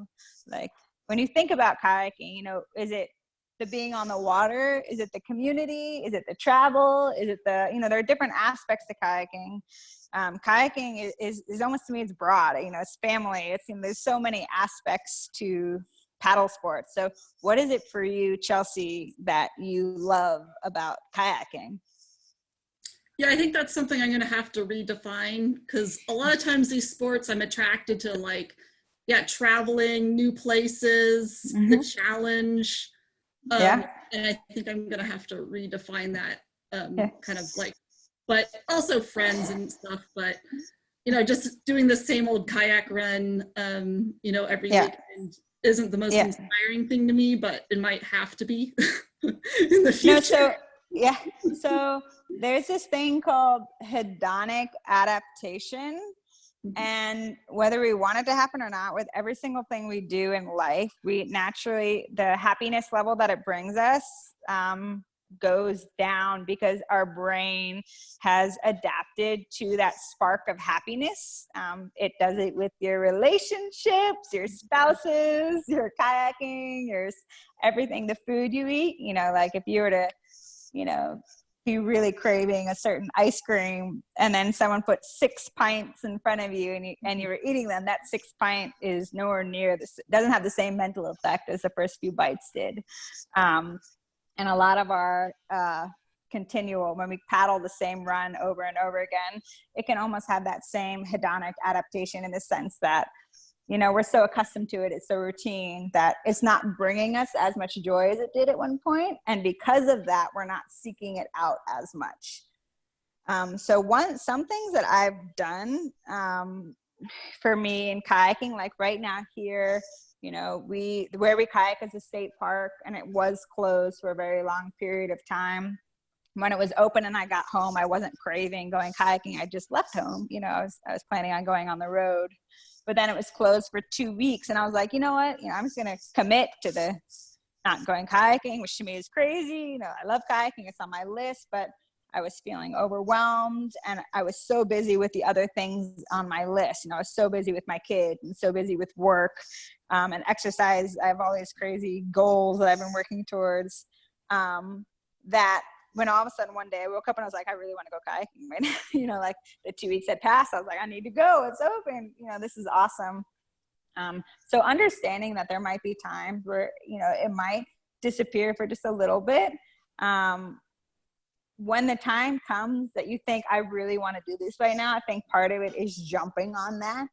Like when you think about kayaking, is it the being on the water? Is it the community? Is it the travel? Is it the, there are different aspects to kayaking. Kayaking is almost, to me, it's broad, it's family. There's so many aspects to paddle sports. So what is it for you, Chelsea, that you love about kayaking? Yeah, I think that's something I'm going to have to redefine, because a lot of times these sports I'm attracted to, like, traveling, new places, the challenge. And I think I'm going to have to redefine that kind of like, but also friends and stuff. But, just doing the same old kayak run, every weekend isn't the most inspiring thing to me, but it might have to be in the future. So there's this thing called hedonic adaptation. And whether we want it to happen or not, with every single thing we do in life, we naturally, the happiness level that it brings us goes down, because our brain has adapted to that spark of happiness. It does it with your relationships, your spouses, your kayaking, your everything, the food you eat. Like if you were to, be really craving a certain ice cream, and then someone put 6 pints in front of you, and you were eating them, that 6th pint is nowhere near this, doesn't have the same mental effect as the first few bites did. And a lot of our continual, when we paddle the same run over and over again, it can almost have that same hedonic adaptation, in the sense that, we're so accustomed to it, it's so routine, that it's not bringing us as much joy as it did at one point. And because of that, we're not seeking it out as much. Some things that I've done for me in kayaking, like right now here, where we kayak is a state park, and it was closed for a very long period of time. When it was open and I got home, I wasn't craving going kayaking. I just left home. I was planning on going on the road. But then it was closed for 2 weeks, and I was like, you know what? I'm just gonna commit to the not going kayaking, which to me is crazy. I love kayaking; it's on my list, but I was feeling overwhelmed, and I was so busy with the other things on my list. I was so busy with my kid and so busy with work and exercise. I have all these crazy goals that I've been working towards. That when all of a sudden one day I woke up and I was like, I really want to go kayaking right now. Like the 2 weeks had passed. I was like, I need to go. It's open. This is awesome. So understanding that there might be times where, it might disappear for just a little bit. When the time comes that you think, I really want to do this right now, I think part of it is jumping on that.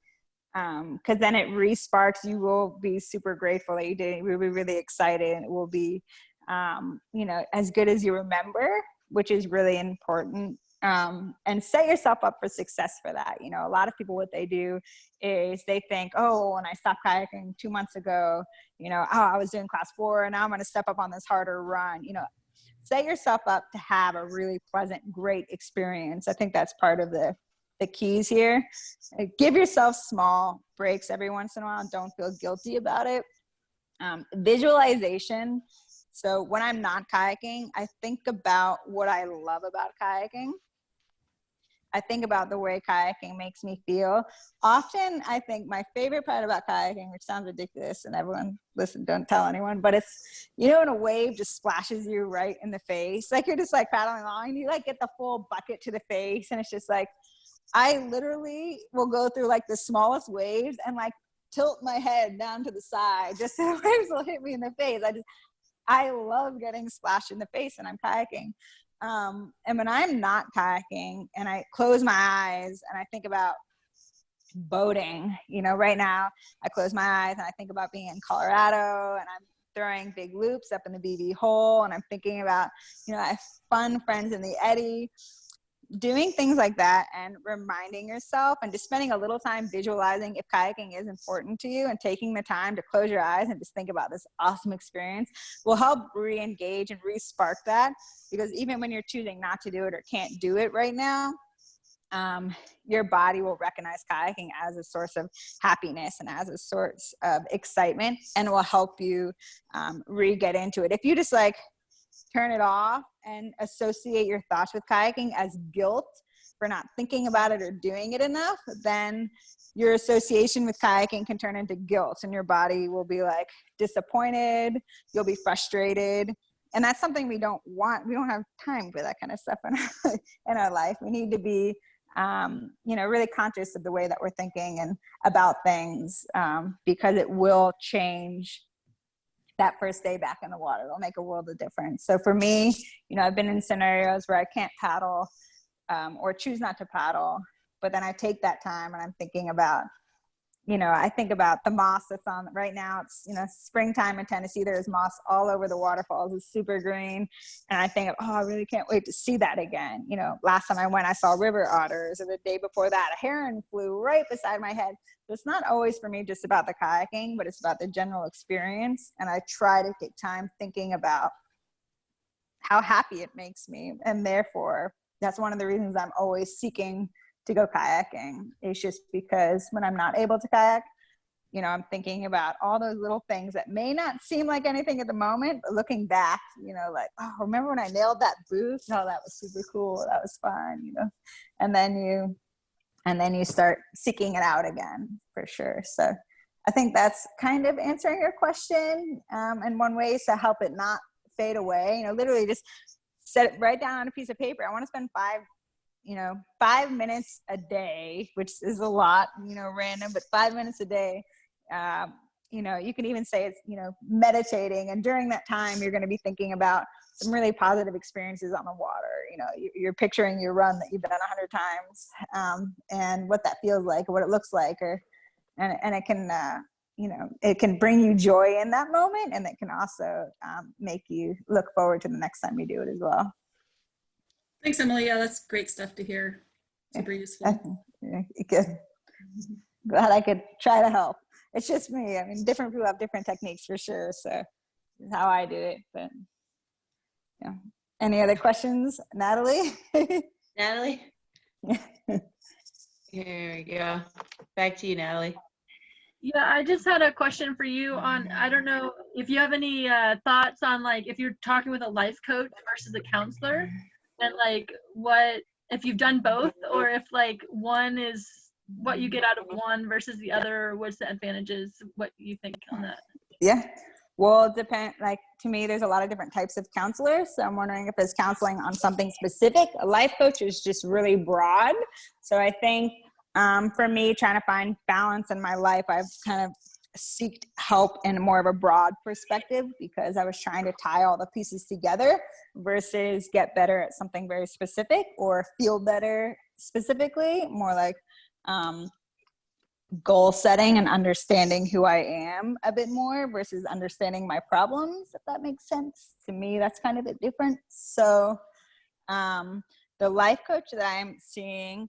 Because then it re-sparks. You will be super grateful that you did it. We'll be really excited, and it will be as good as you remember, which is really important. And set yourself up for success for that. A lot of people, what they do is they think, oh, when I stopped kayaking 2 months ago, I was doing class 4 and now I'm going to step up on this harder run. Set yourself up to have a really pleasant, great experience. I think that's part of the keys here. Give yourself small breaks every once in a while. Don't feel guilty about it. Visualization. So when I'm not kayaking, I think about what I love about kayaking. I think about the way kayaking makes me feel. Often, I think my favorite part about kayaking, which sounds ridiculous, and everyone, listen, don't tell anyone, but it's, when a wave just splashes you right in the face, like you're just like paddling along, and you like get the full bucket to the face, and it's just like, I literally will go through like the smallest waves and like tilt my head down to the side just so the waves will hit me in the face. I love getting splashed in the face when I'm kayaking. And when I'm not kayaking and I close my eyes and I think about boating, right now I close my eyes and I think about being in Colorado and I'm throwing big loops up in the BB hole and I'm thinking about, I have fun friends in the eddy. Doing things like that and reminding yourself and just spending a little time visualizing if kayaking is important to you and taking the time to close your eyes and just think about this awesome experience will help re-engage and re-spark that, because even when you're choosing not to do it or can't do it right now, your body will recognize kayaking as a source of happiness and as a source of excitement, and it will help you re-get into it. If you just like turn it off and associate your thoughts with kayaking as guilt for not thinking about it or doing it enough, then your association with kayaking can turn into guilt and your body will be like disappointed, you'll be frustrated. And that's something we don't want. We don't have time for that kind of stuff in our life. We need to be, really conscious of the way that we're thinking and about things, because it will change that first day back in the water. It'll make a world of difference. So for me, I've been in scenarios where I can't paddle or choose not to paddle, but then I take that time and I'm thinking about, I think about the moss that's on right now. It's, springtime in Tennessee. There's moss all over the waterfalls. It's super green. And I think, I really can't wait to see that again. Last time I went, I saw river otters, or the day before that, a heron flew right beside my head. So it's not always for me just about the kayaking, but it's about the general experience. And I try to take time thinking about how happy it makes me. And therefore, that's one of the reasons I'm always seeking to go kayaking. It's just because when I'm not able to kayak, I'm thinking about all those little things that may not seem like anything at the moment, but looking back, like, remember when I nailed that booth? Oh, that was super cool. That was fun, and then you start seeking it out again, for sure. So I think that's kind of answering your question. And one way is to help it not fade away, literally just write down on a piece of paper. I want to spend 5 minutes a day, which is a lot, random, but 5 minutes a day. You can even say it's, meditating. And during that time, you're going to be thinking about some really positive experiences on the water. You're picturing your run that you've done 100 times, and what that feels like, or what it looks like, and it can, it can bring you joy in that moment. And it can also make you look forward to the next time you do it as well. Thanks, Emily. Yeah, that's great stuff to hear. Super useful. Good. Glad I could try to help. It's just me. I mean, different people have different techniques for sure. So this is how I do it. But yeah. Any other questions, Natalie? Natalie? Here we go. Back to you, Natalie. Yeah, I just had a question for you on, I don't know if you have any thoughts on, like, if you're talking with a life coach versus a counselor, and like what, if you've done both, or if like one is what you get out of one versus the other, what's the advantages, what you think on that? Yeah. Well, it depends. Like, to me, there's a lot of different types of counselors. So I'm wondering if it's counseling on something specific. A life coach is just really broad. So I think for me, trying to find balance in my life, I've kind of seeked help in more of a broad perspective, because I was trying to tie all the pieces together versus get better at something very specific or feel better specifically, more like goal setting and understanding who I am a bit more versus understanding my problems, if that makes sense. To me, that's kind of a bit different. So the life coach that I'm seeing,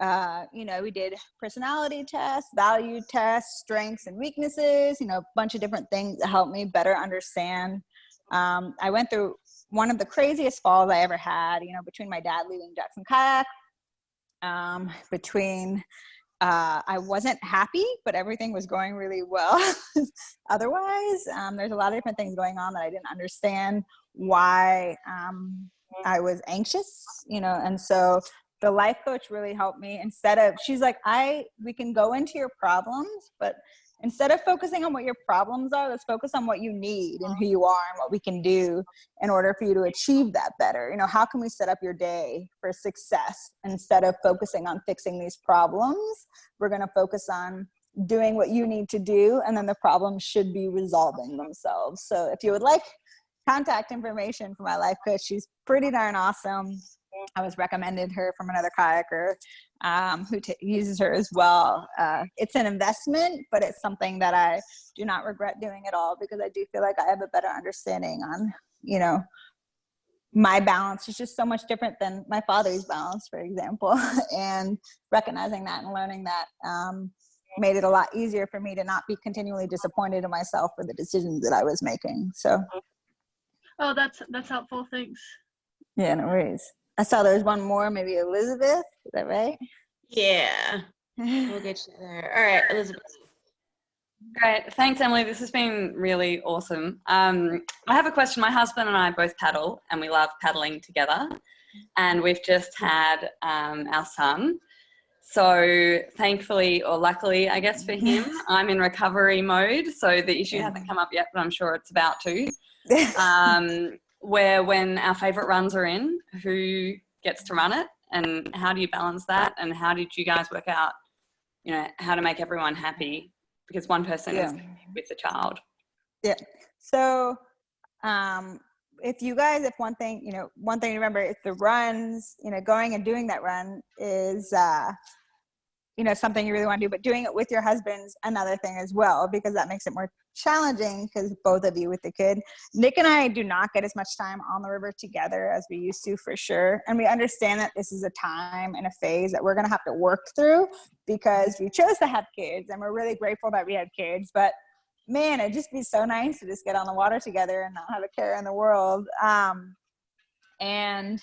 we did personality tests, value tests, strengths and weaknesses, a bunch of different things that helped me better understand. I went through one of the craziest falls I ever had, between my dad leaving Jackson Kayak, I wasn't happy, but everything was going really well. Otherwise, there's a lot of different things going on that I didn't understand why I was anxious, and so the life coach really helped me. She's like, we can go into your problems, but instead of focusing on what your problems are, let's focus on what you need and who you are and what we can do in order for you to achieve that better. You know, how can we set up your day for success? Instead of focusing on fixing these problems, we're going to focus on doing what you need to do, and then the problems should be resolving themselves. So if you would like contact information for my life coach, she's pretty darn awesome. I was recommended her from another kayaker who uses her as well. It's an investment, but it's something that I do not regret doing at all, because I do feel like I have a better understanding on, you know, my balance is just so much different than my father's balance, for example. And recognizing that and learning that made it a lot easier for me to not be continually disappointed in myself for the decisions that I was making. So. Oh, that's helpful. Thanks. Yeah, no worries. I saw there was one more, maybe Elizabeth. Is that right? Yeah, we'll get you there. All right, Elizabeth. Great. Thanks, Emily. This has been really awesome. I have a question. My husband and I both paddle, and we love paddling together. And we've just had our son. So thankfully, or luckily, I guess for him, I'm in recovery mode. So the issue hasn't come up yet, but I'm sure it's about to. Where when our favorite runs are in, who gets to run it, and how do you balance that, and how did you guys work out, you know, how to make everyone happy, because one person is with the child. Yeah. So if one thing to remember, if the runs, you know, going and doing that run is you know, something you really want to do, but doing it with your husband's another thing as well, because that makes it more challenging, because both of you with the kid. Nick and I do not get as much time on the river together as we used to, for sure. And we understand that this is a time and a phase that we're going to have to work through, because we chose to have kids, and we're really grateful that we had kids. But man, it'd just be so nice to just get on the water together and not have a care in the world. And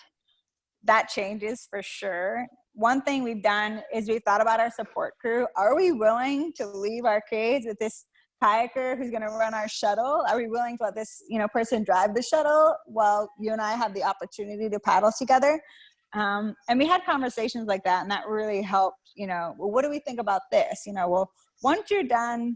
that changes for sure. One thing we've done is we've thought about our support crew. Are we willing to leave our kids with this kayaker who's going to run our shuttle? Are we willing to let this, you know, person drive the shuttle while you and I have the opportunity to paddle together? And we had conversations like that, and that really helped. You know, well, what do we think about this? You know, well, once you're done,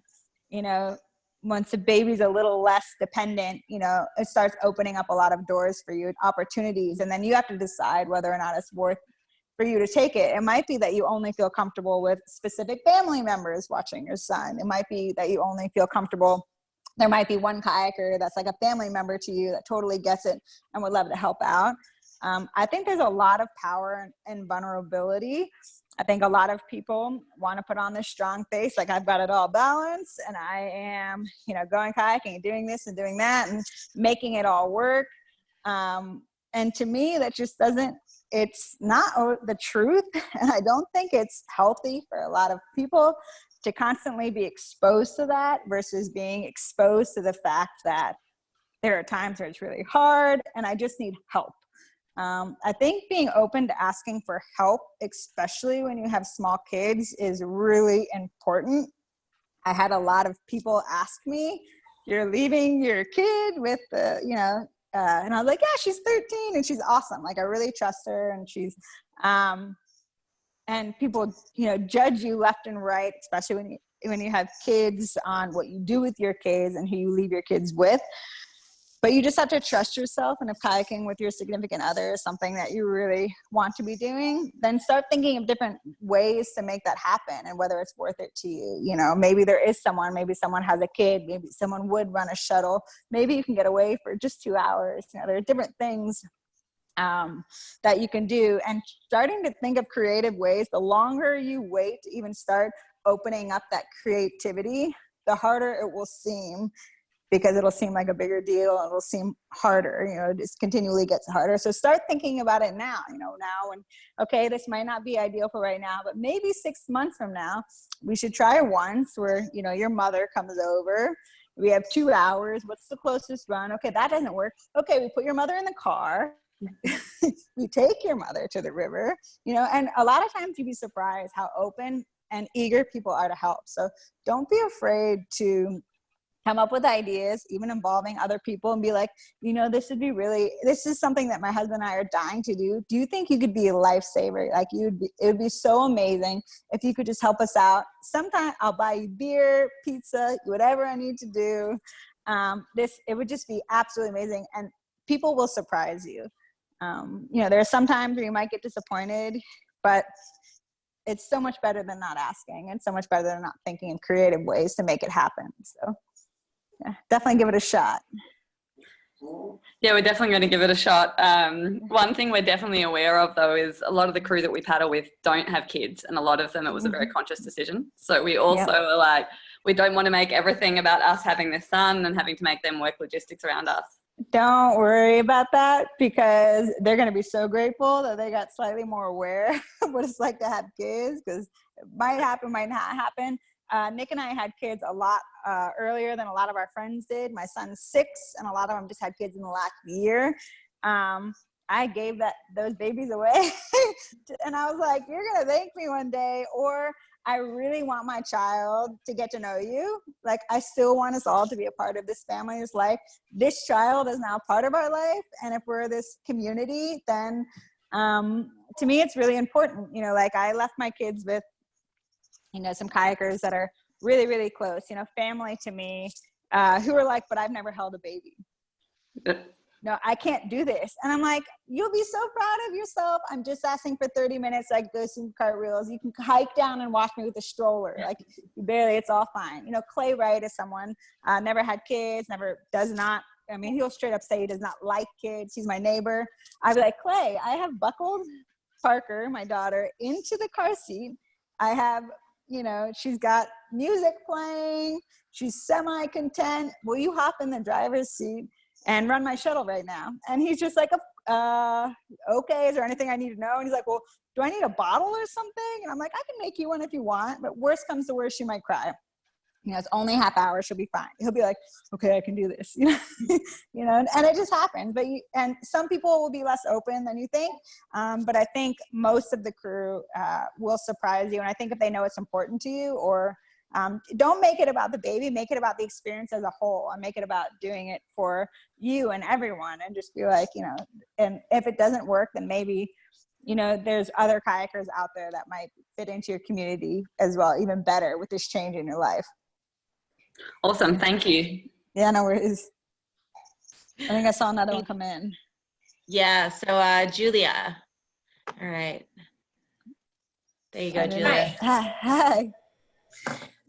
you know, once the baby's a little less dependent, you know, it starts opening up a lot of doors for you, opportunities, and then you have to decide whether or not it's worth for you to take it. It might be that you only feel comfortable with specific family members watching your son. It might be that you only feel comfortable. There might be one kayaker that's like a family member to you that totally gets it and would love to help out. I think there's a lot of power and vulnerability. I think a lot of people want to put on this strong face, like I've got it all balanced and I am, you know, going kayaking and doing this and doing that and making it all work. And to me, that just doesn't, it's not the truth. And I don't think it's healthy for a lot of people to constantly be exposed to that versus being exposed to the fact that there are times where it's really hard and I just need help. I think being open to asking for help, especially when you have small kids, is really important. I had a lot of people ask me, you're leaving your kid with the, you know, and I was like, yeah, she's 13 and she's awesome. Like, I really trust her, and she's, and people, you know, judge you left and right, especially when you have kids, on what you do with your kids and who you leave your kids with. But you just have to trust yourself. And if kayaking with your significant other is something that you really want to be doing, then start thinking of different ways to make that happen and whether it's worth it to you. You know, maybe there is someone, maybe someone has a kid, maybe someone would run a shuttle. Maybe you can get away for just 2 hours. You know, there are different things that you can do, and starting to think of creative ways. The longer you wait to even start opening up that creativity, the harder it will seem, because it'll seem like a bigger deal and it'll seem harder, you know, it just continually gets harder. So start thinking about it now, you know, now, and okay, this might not be ideal for right now, but maybe 6 months from now, we should try once where, you know, your mother comes over, we have 2 hours, what's the closest run? Okay, that doesn't work. Okay, we put your mother in the car, we take your mother to the river, you know, and a lot of times you'd be surprised how open and eager people are to help. So don't be afraid to come up with ideas, even involving other people, and be like, this is something that my husband and I are dying to do. Do you think you could be a lifesaver? Like it would be so amazing if you could just help us out. Sometime I'll buy you beer, pizza, whatever I need to do. It would just be absolutely amazing. And people will surprise you. There are some times where you might get disappointed, but it's so much better than not asking, and so much better than not thinking of creative ways to make it happen. So yeah, definitely give it a shot. Yeah, we're definitely going to give it a shot. One thing we're definitely aware of, though, is a lot of the crew that we paddle with don't have kids, and a lot of them, it was a very conscious decision. So we also are like, we don't want to make everything about us having this son and having to make them work logistics around us. Don't worry about that, because they're going to be so grateful that they got slightly more aware of what it's like to have kids, because it might happen, might not happen. Nick and I had kids a lot earlier than a lot of our friends did. My son's 6, and a lot of them just had kids in the last year. I gave those babies away, and I was like, you're going to thank me one day, or I really want my child to get to know you. Like, I still want us all to be a part of this family's life. This child is now part of our life, and if we're this community, then to me, it's really important. Like, I left my kids with some kayakers that are really, really close, family to me, who are like, but I've never held a baby. No, I can't do this. And I'm like, you'll be so proud of yourself. I'm just asking for 30 minutes. I go some cartwheels. You can hike down and watch me with a stroller. Like, it's all fine. Clay Wright is someone, never had kids, he'll straight up say he does not like kids. He's my neighbor. I'd be like, Clay, I have buckled Parker, my daughter, into the car seat. I have, she's got music playing. She's semi-content. Will you hop in the driver's seat and run my shuttle right now? And he's just like, okay, is there anything I need to know? And he's like, well, do I need a bottle or something? And I'm like, I can make you one if you want, but worst comes to worst, she might cry. It's only a half hour, she'll be fine. He'll be like, okay, I can do this. And it just happens. And some people will be less open than you think. But I think most of the crew will surprise you. And I think if they know it's important to you, or don't make it about the baby, make it about the experience as a whole, and make it about doing it for you and everyone, and just be like, and if it doesn't work, then maybe, there's other kayakers out there that might fit into your community as well, even better with this change in your life. Awesome. Thank you. Yeah, no worries. I think I saw another one come in. Yeah. So Julia. All right. There you go, Julia. Hi.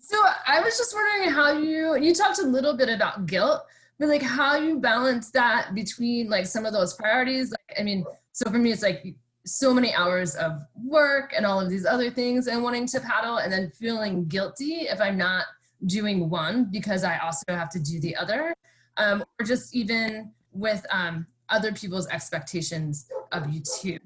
So I was just wondering how you talked a little bit about guilt, but like how you balance that between like some of those priorities. So for me, it's like so many hours of work and all of these other things and wanting to paddle, and then feeling guilty if I'm not doing one because I also have to do the other, or just even with other people's expectations of you too.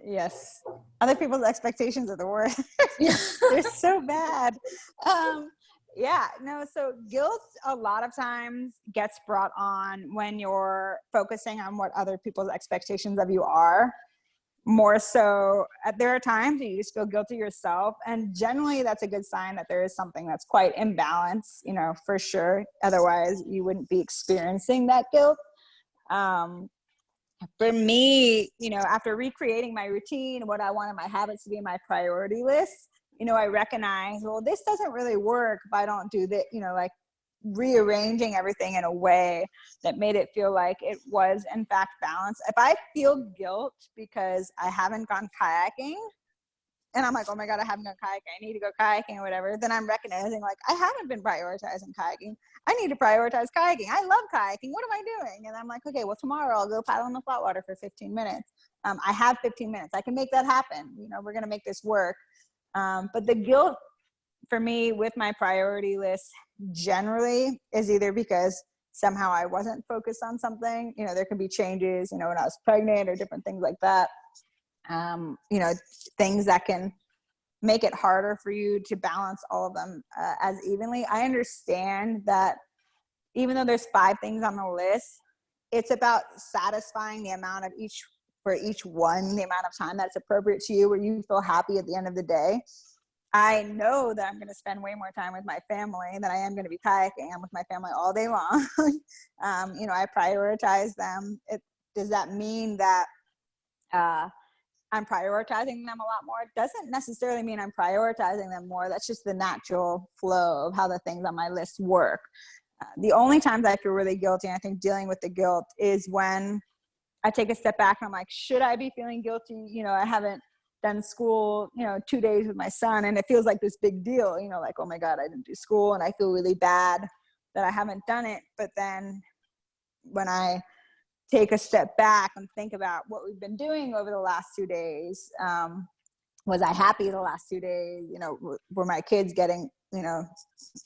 Yes. Other people's expectations are the worst. They're so bad. So guilt a lot of times gets brought on when you're focusing on what other people's expectations of you are. More so, there are times that you just feel guilty yourself, and generally that's a good sign that there is something that's quite imbalanced, for sure. Otherwise, you wouldn't be experiencing that guilt. For me, after recreating my routine, what I wanted my habits to be in my priority list, I recognize, well, this doesn't really work if I don't do that, like rearranging everything in a way that made it feel like it was in fact balanced. If I feel guilt because I haven't gone kayaking, and I'm like, oh my God, I haven't gone kayaking, I need to go kayaking or whatever, then I'm recognizing like, I haven't been prioritizing kayaking. I need to prioritize kayaking. I love kayaking. What am I doing? And I'm like, okay, well, tomorrow I'll go paddle in the flat water for 15 minutes. I have 15 minutes. I can make that happen. We're going to make this work. But the guilt for me with my priority list generally is either because somehow I wasn't focused on something. There can be changes, when I was pregnant or different things like that. Things that can make it harder for you to balance all of them as evenly. I understand that even though there's 5 things on the list, it's about satisfying the amount of each one, the amount of time that's appropriate to you, where you feel happy at the end of the day. I know that I'm going to spend way more time with my family than I am going to be kayaking. I'm with my family all day long. You know, I prioritize them. Does that mean that I'm prioritizing them a lot more? It doesn't necessarily mean I'm prioritizing them more. That's just the natural flow of how the things on my list work. The only times I feel really guilty, and I think dealing with the guilt, is when I take a step back and I'm like, should I be feeling guilty? You know, I haven't done school, you know, 2 days with my son, and it feels like this big deal, you know, like, oh my God, I didn't do school, and I feel really bad that I haven't done it. But then when I take a step back and think about what we've been doing over the last 2 days, was I happy the last 2 days? You know, were my kids getting, you know,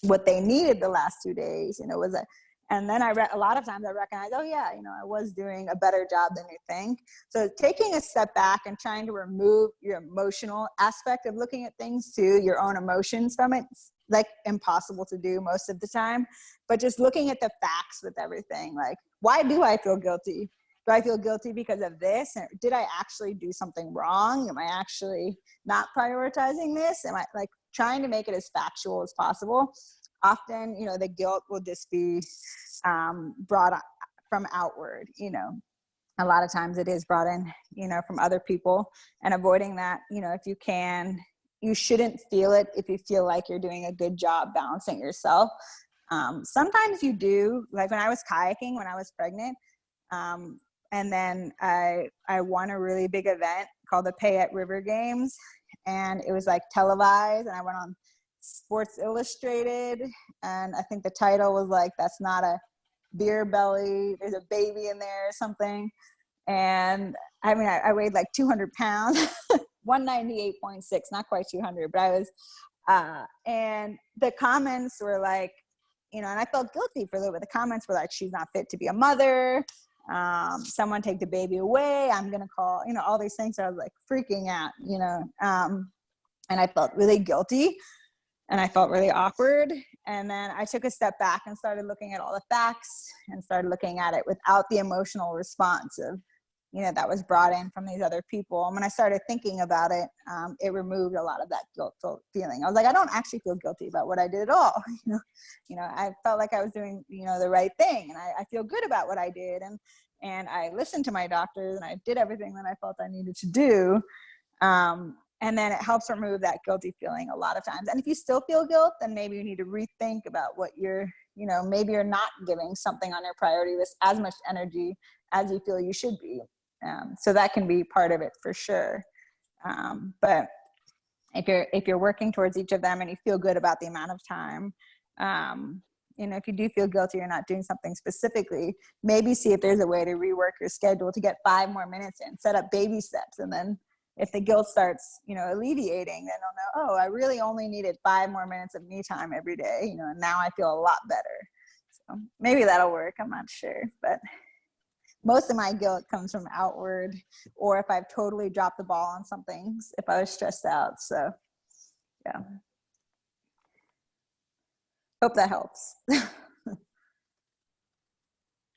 what they needed the last 2 days? You know, was it? And then a lot of times I recognize, oh yeah, you know, I was doing a better job than you think. So taking a step back and trying to remove your emotional aspect of looking at things too, your own emotions from it, it's like impossible to do most of the time. But just looking at the facts with everything, like, why do I feel guilty? Do I feel guilty because of this? And did I actually do something wrong? Am I actually not prioritizing this? Am I like trying to make it as factual as possible? Often, you know, the guilt will just be brought from outward, you know. A lot of times it is brought in, you know, from other people, and avoiding that, you know, if you can, you shouldn't feel it if you feel like you're doing a good job balancing yourself. Sometimes you do, like when I was kayaking, when I was pregnant, and then I won a really big event called the Payette River Games, and it was like televised, and I went on Sports Illustrated, and I think the title was like, that's not a beer belly, there's a baby in there or something. And I mean, I weighed like 200 pounds, 198.6, not quite 200, but I was, and the comments were like, you know, and I felt guilty for a little bit. The comments were like, she's not fit to be a mother. Someone take the baby away. I'm going to call, you know, all these things. So I was like freaking out, you know, and I felt really guilty. And I felt really awkward. And then I took a step back and started looking at all the facts and started looking at it without the emotional response of, you know, that was brought in from these other people. And when I started thinking about it, it removed a lot of that guilt feeling. I was like, I don't actually feel guilty about what I did at all. You know, I felt like I was doing, you know, the right thing. And I feel good about what I did. And I listened to my doctors and I did everything that I felt I needed to do. And then it helps remove that guilty feeling a lot of times. And if you still feel guilt, then maybe you need to rethink about what you're, you know, maybe you're not giving something on your priority list as much energy as you feel you should be. So that can be part of it for sure. But if you're working towards each of them and you feel good about the amount of time, you know, if you do feel guilty or not doing something specifically, maybe see if there's a way to rework your schedule to get 5 more minutes in, set up baby steps, and then if the guilt starts, you know, alleviating, then I'll know, oh, I really only needed 5 more minutes of me time every day, you know, and now I feel a lot better. So maybe that'll work. I'm not sure, but most of my guilt comes from outward, or if I've totally dropped the ball on some things, if I was stressed out. So, yeah. Hope that helps.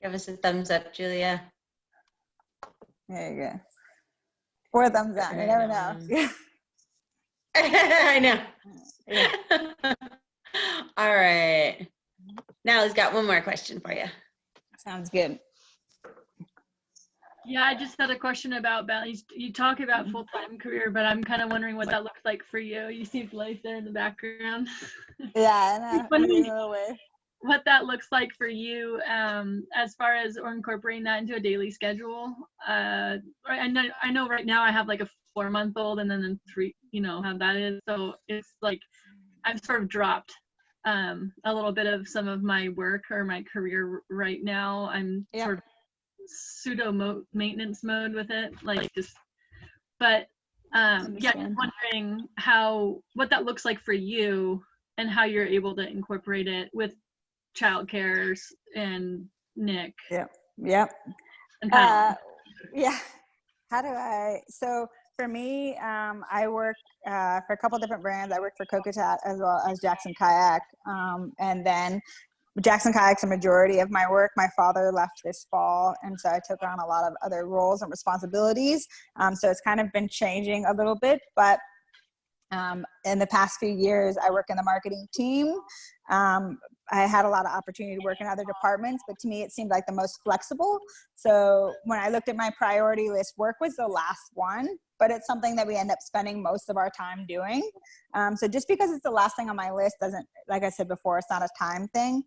Give us a thumbs up, Julia. There you go. 4 thumbs down. You never know. I know. Yeah. All right. Now he's got one more question for you. Sounds good. Yeah, I just had a question about balance. You talk about full-time career, but I'm kind of wondering what that looks like for you. You see life there in the background. Yeah, I know. What that looks like for you, as far as or incorporating that into a daily schedule. I know right now I have like a 4-month-old, and then in 3, you know, how that is. So it's like I've sort of dropped a little bit of some of my work or my career right now. I'm sort of pseudo maintenance mode with it, like just. But yeah, just wondering what that looks like for you and how you're able to incorporate it with childcare and Nick. Yep. And yeah. How do I? So for me, I work for a couple different brands. I work for Kokatat as well as Jackson Kayak, and then Jackson Kayak's a majority of my work. My father left this fall, and so I took on a lot of other roles and responsibilities. So it's kind of been changing a little bit, but In the past few years, I work in the marketing team. I had a lot of opportunity to work in other departments, but to me, it seemed like the most flexible. So when I looked at my priority list, work was the last one, but it's something that we end up spending most of our time doing. So just because it's the last thing on my list doesn't, like I said before, it's not a time thing.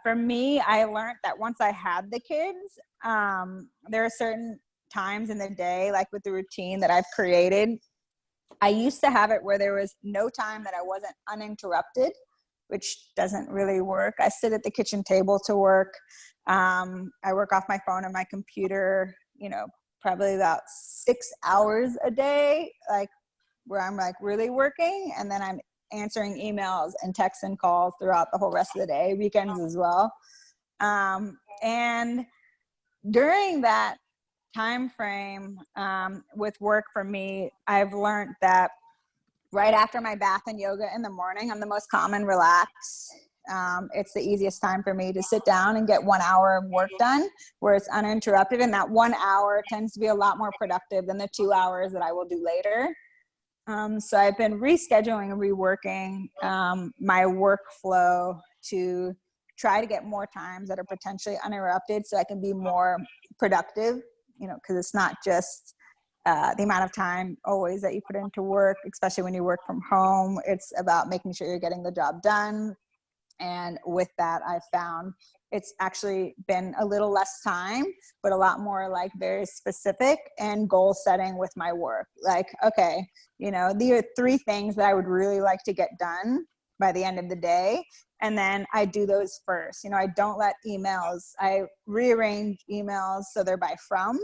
For me, I learned that once I had the kids, there are certain times in the day, like with the routine that I've created. I used to have it where there was no time that I wasn't uninterrupted, which doesn't really work. I sit at the kitchen table to work. I work off my phone and my computer, probably about 6 hours a day, like where I'm like really working. And then I'm answering emails and texts and calls throughout the whole rest of the day, weekends as well. And during that time frame with work for me, I've learned that right after my bath and yoga in the morning, I'm the most calm and relaxed. It's the easiest time for me to sit down and get 1 hour of work done where it's uninterrupted. And that 1 hour tends to be a lot more productive than the 2 hours that I will do later. So I've been rescheduling and reworking my workflow to try to get more times that are potentially uninterrupted so I can be more productive, because it's not just the amount of time always that you put into work, especially when you work from home. It's about making sure you're getting the job done. And with that, I've found it's actually been a little less time, but a lot more like very specific and goal setting with my work. Like, okay, these are 3 things that I would really like to get done by the end of the day. And then I do those first. I don't let emails, I rearrange emails so they're by from.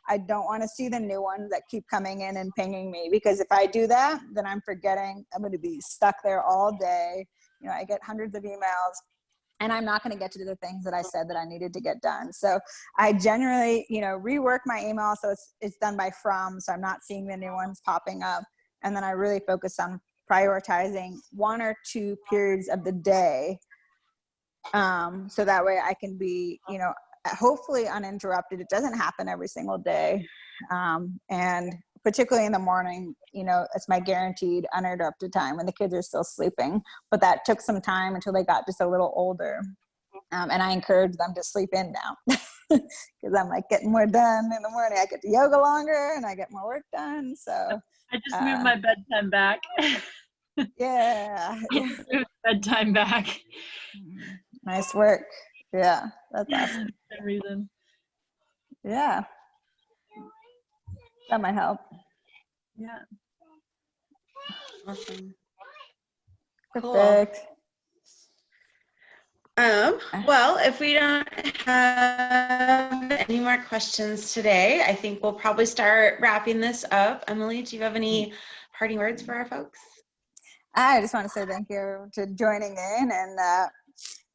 I don't want to see the new ones that keep coming in and pinging me, because if I do that, then I'm forgetting, I'm going to be stuck there all day. I get hundreds of emails and I'm not going to get to do the things that I said that I needed to get done. So I generally, rework my email so it's done by from, so I'm not seeing the new ones popping up. And then I really focus on prioritizing 1 or 2 periods of the day. So that way I can be, hopefully uninterrupted. It doesn't happen every single day. And particularly in the morning, it's my guaranteed uninterrupted time when the kids are still sleeping. But that took some time until they got just a little older. And I encourage them to sleep in now because I'm like getting more done in the morning. I get to yoga longer and I get more work done. So I just moved my bedtime back. Yeah. Moved bedtime back. Nice work. Yeah, that's awesome. For some reason. Yeah. That might help. Yeah. Awesome. Perfect. Well, if we don't have any more questions today, I think we'll probably start wrapping this up. Emily, do you have any parting words for our folks? I just want to say thank you for joining in, and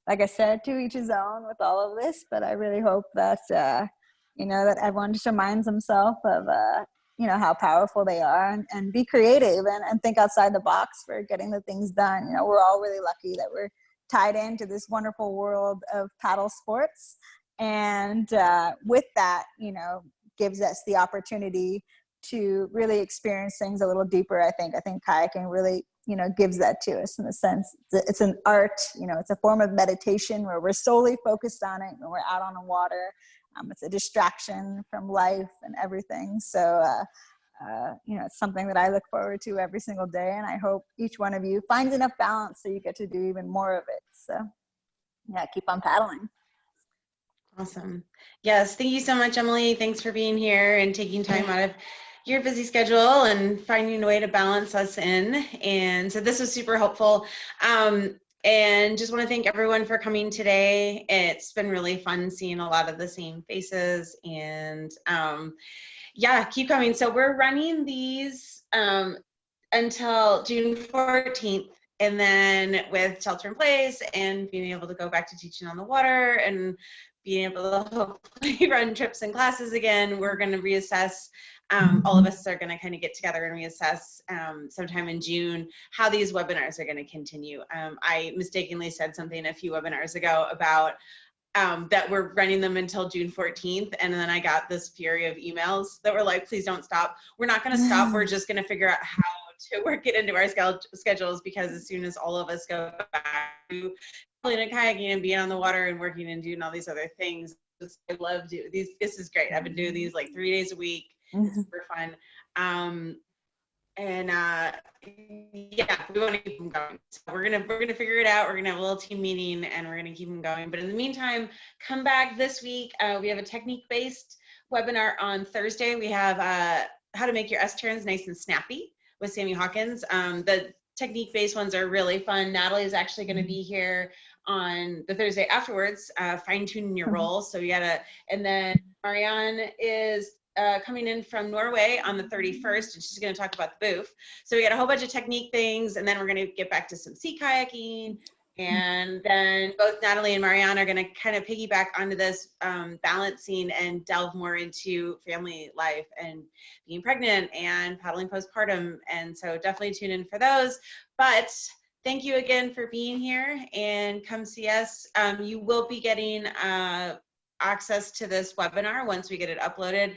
like I said, to each his own with all of this, but I really hope that that everyone just reminds themselves of how powerful they are, and be creative and think outside the box for getting the things done. We're all really lucky that we're tied into this wonderful world of paddle sports, and with that, gives us the opportunity to really experience things a little deeper. I think kayaking really gives that to us, in the sense it's an art, it's a form of meditation where we're solely focused on it when we're out on the water. It's a distraction from life and everything. So, it's something that I look forward to every single day. And I hope each one of you finds enough balance so you get to do even more of it. So yeah, keep on paddling. Awesome. Yes. Thank you so much, Emily. Thanks for being here and taking time out of your busy schedule and finding a way to balance us in. And so this was super helpful. And just want to thank everyone for coming today. It's been really fun seeing a lot of the same faces, and keep coming. So we're running these until June 14th, and then with shelter in place and being able to go back to teaching on the water and being able to hopefully run trips and classes again, we're going to reassess. All of us are going to kind of get together and reassess sometime in June how these webinars are going to continue. I mistakenly said something a few webinars ago about that we're running them until June 14th. And then I got this fury of emails that were like, please don't stop. We're not going to stop. We're just going to figure out how to work it into our schedules, because as soon as all of us go back to and kayaking and being on the water and working and doing all these other things, I love doing these. This is great. I've been doing these like 3 days a week. It's super fun. Yeah, we want to keep them going. So we're gonna figure it out. We're gonna have a little team meeting and we're gonna keep them going. But in the meantime, come back this week. We have a technique-based webinar on Thursday. We have how to make your S-turns nice and snappy with Sammy Hawkins. The technique-based ones are really fun. Natalie is actually going to be here on the Thursday afterwards, fine-tuning your roll. So you gotta, and then Marianne is coming in from Norway on the 31st, and she's going to talk about the booth. So we got a whole bunch of technique things, and then we're going to get back to some sea kayaking. And then both Natalie and Marianne are going to kind of piggyback onto this balancing and delve more into family life and being pregnant and paddling postpartum. And so definitely tune in for those. But thank you again for being here, and come see us. You will be getting access to this webinar once we get it uploaded.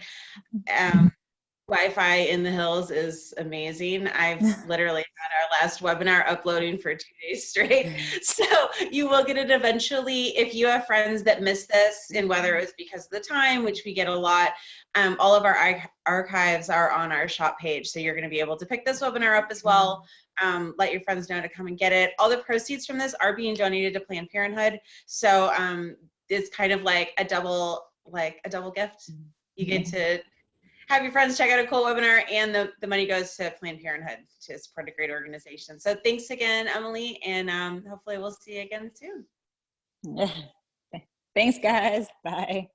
Wi-Fi in the hills is amazing. I've literally had our last webinar uploading for 2 days straight. So you will get it eventually. If you have friends that missed this, and whether it was because of the time, which we get a lot, all of our archives are on our shop page. So you're going to be able to pick this webinar up as well. Let your friends know to come and get it. All the proceeds from this are being donated to Planned Parenthood. So it's kind of like a double gift. You get to have your friends check out a cool webinar, and the money goes to Planned Parenthood to support a great organization. So thanks again, Emily, and hopefully we'll see you again soon. Thanks, guys. Bye.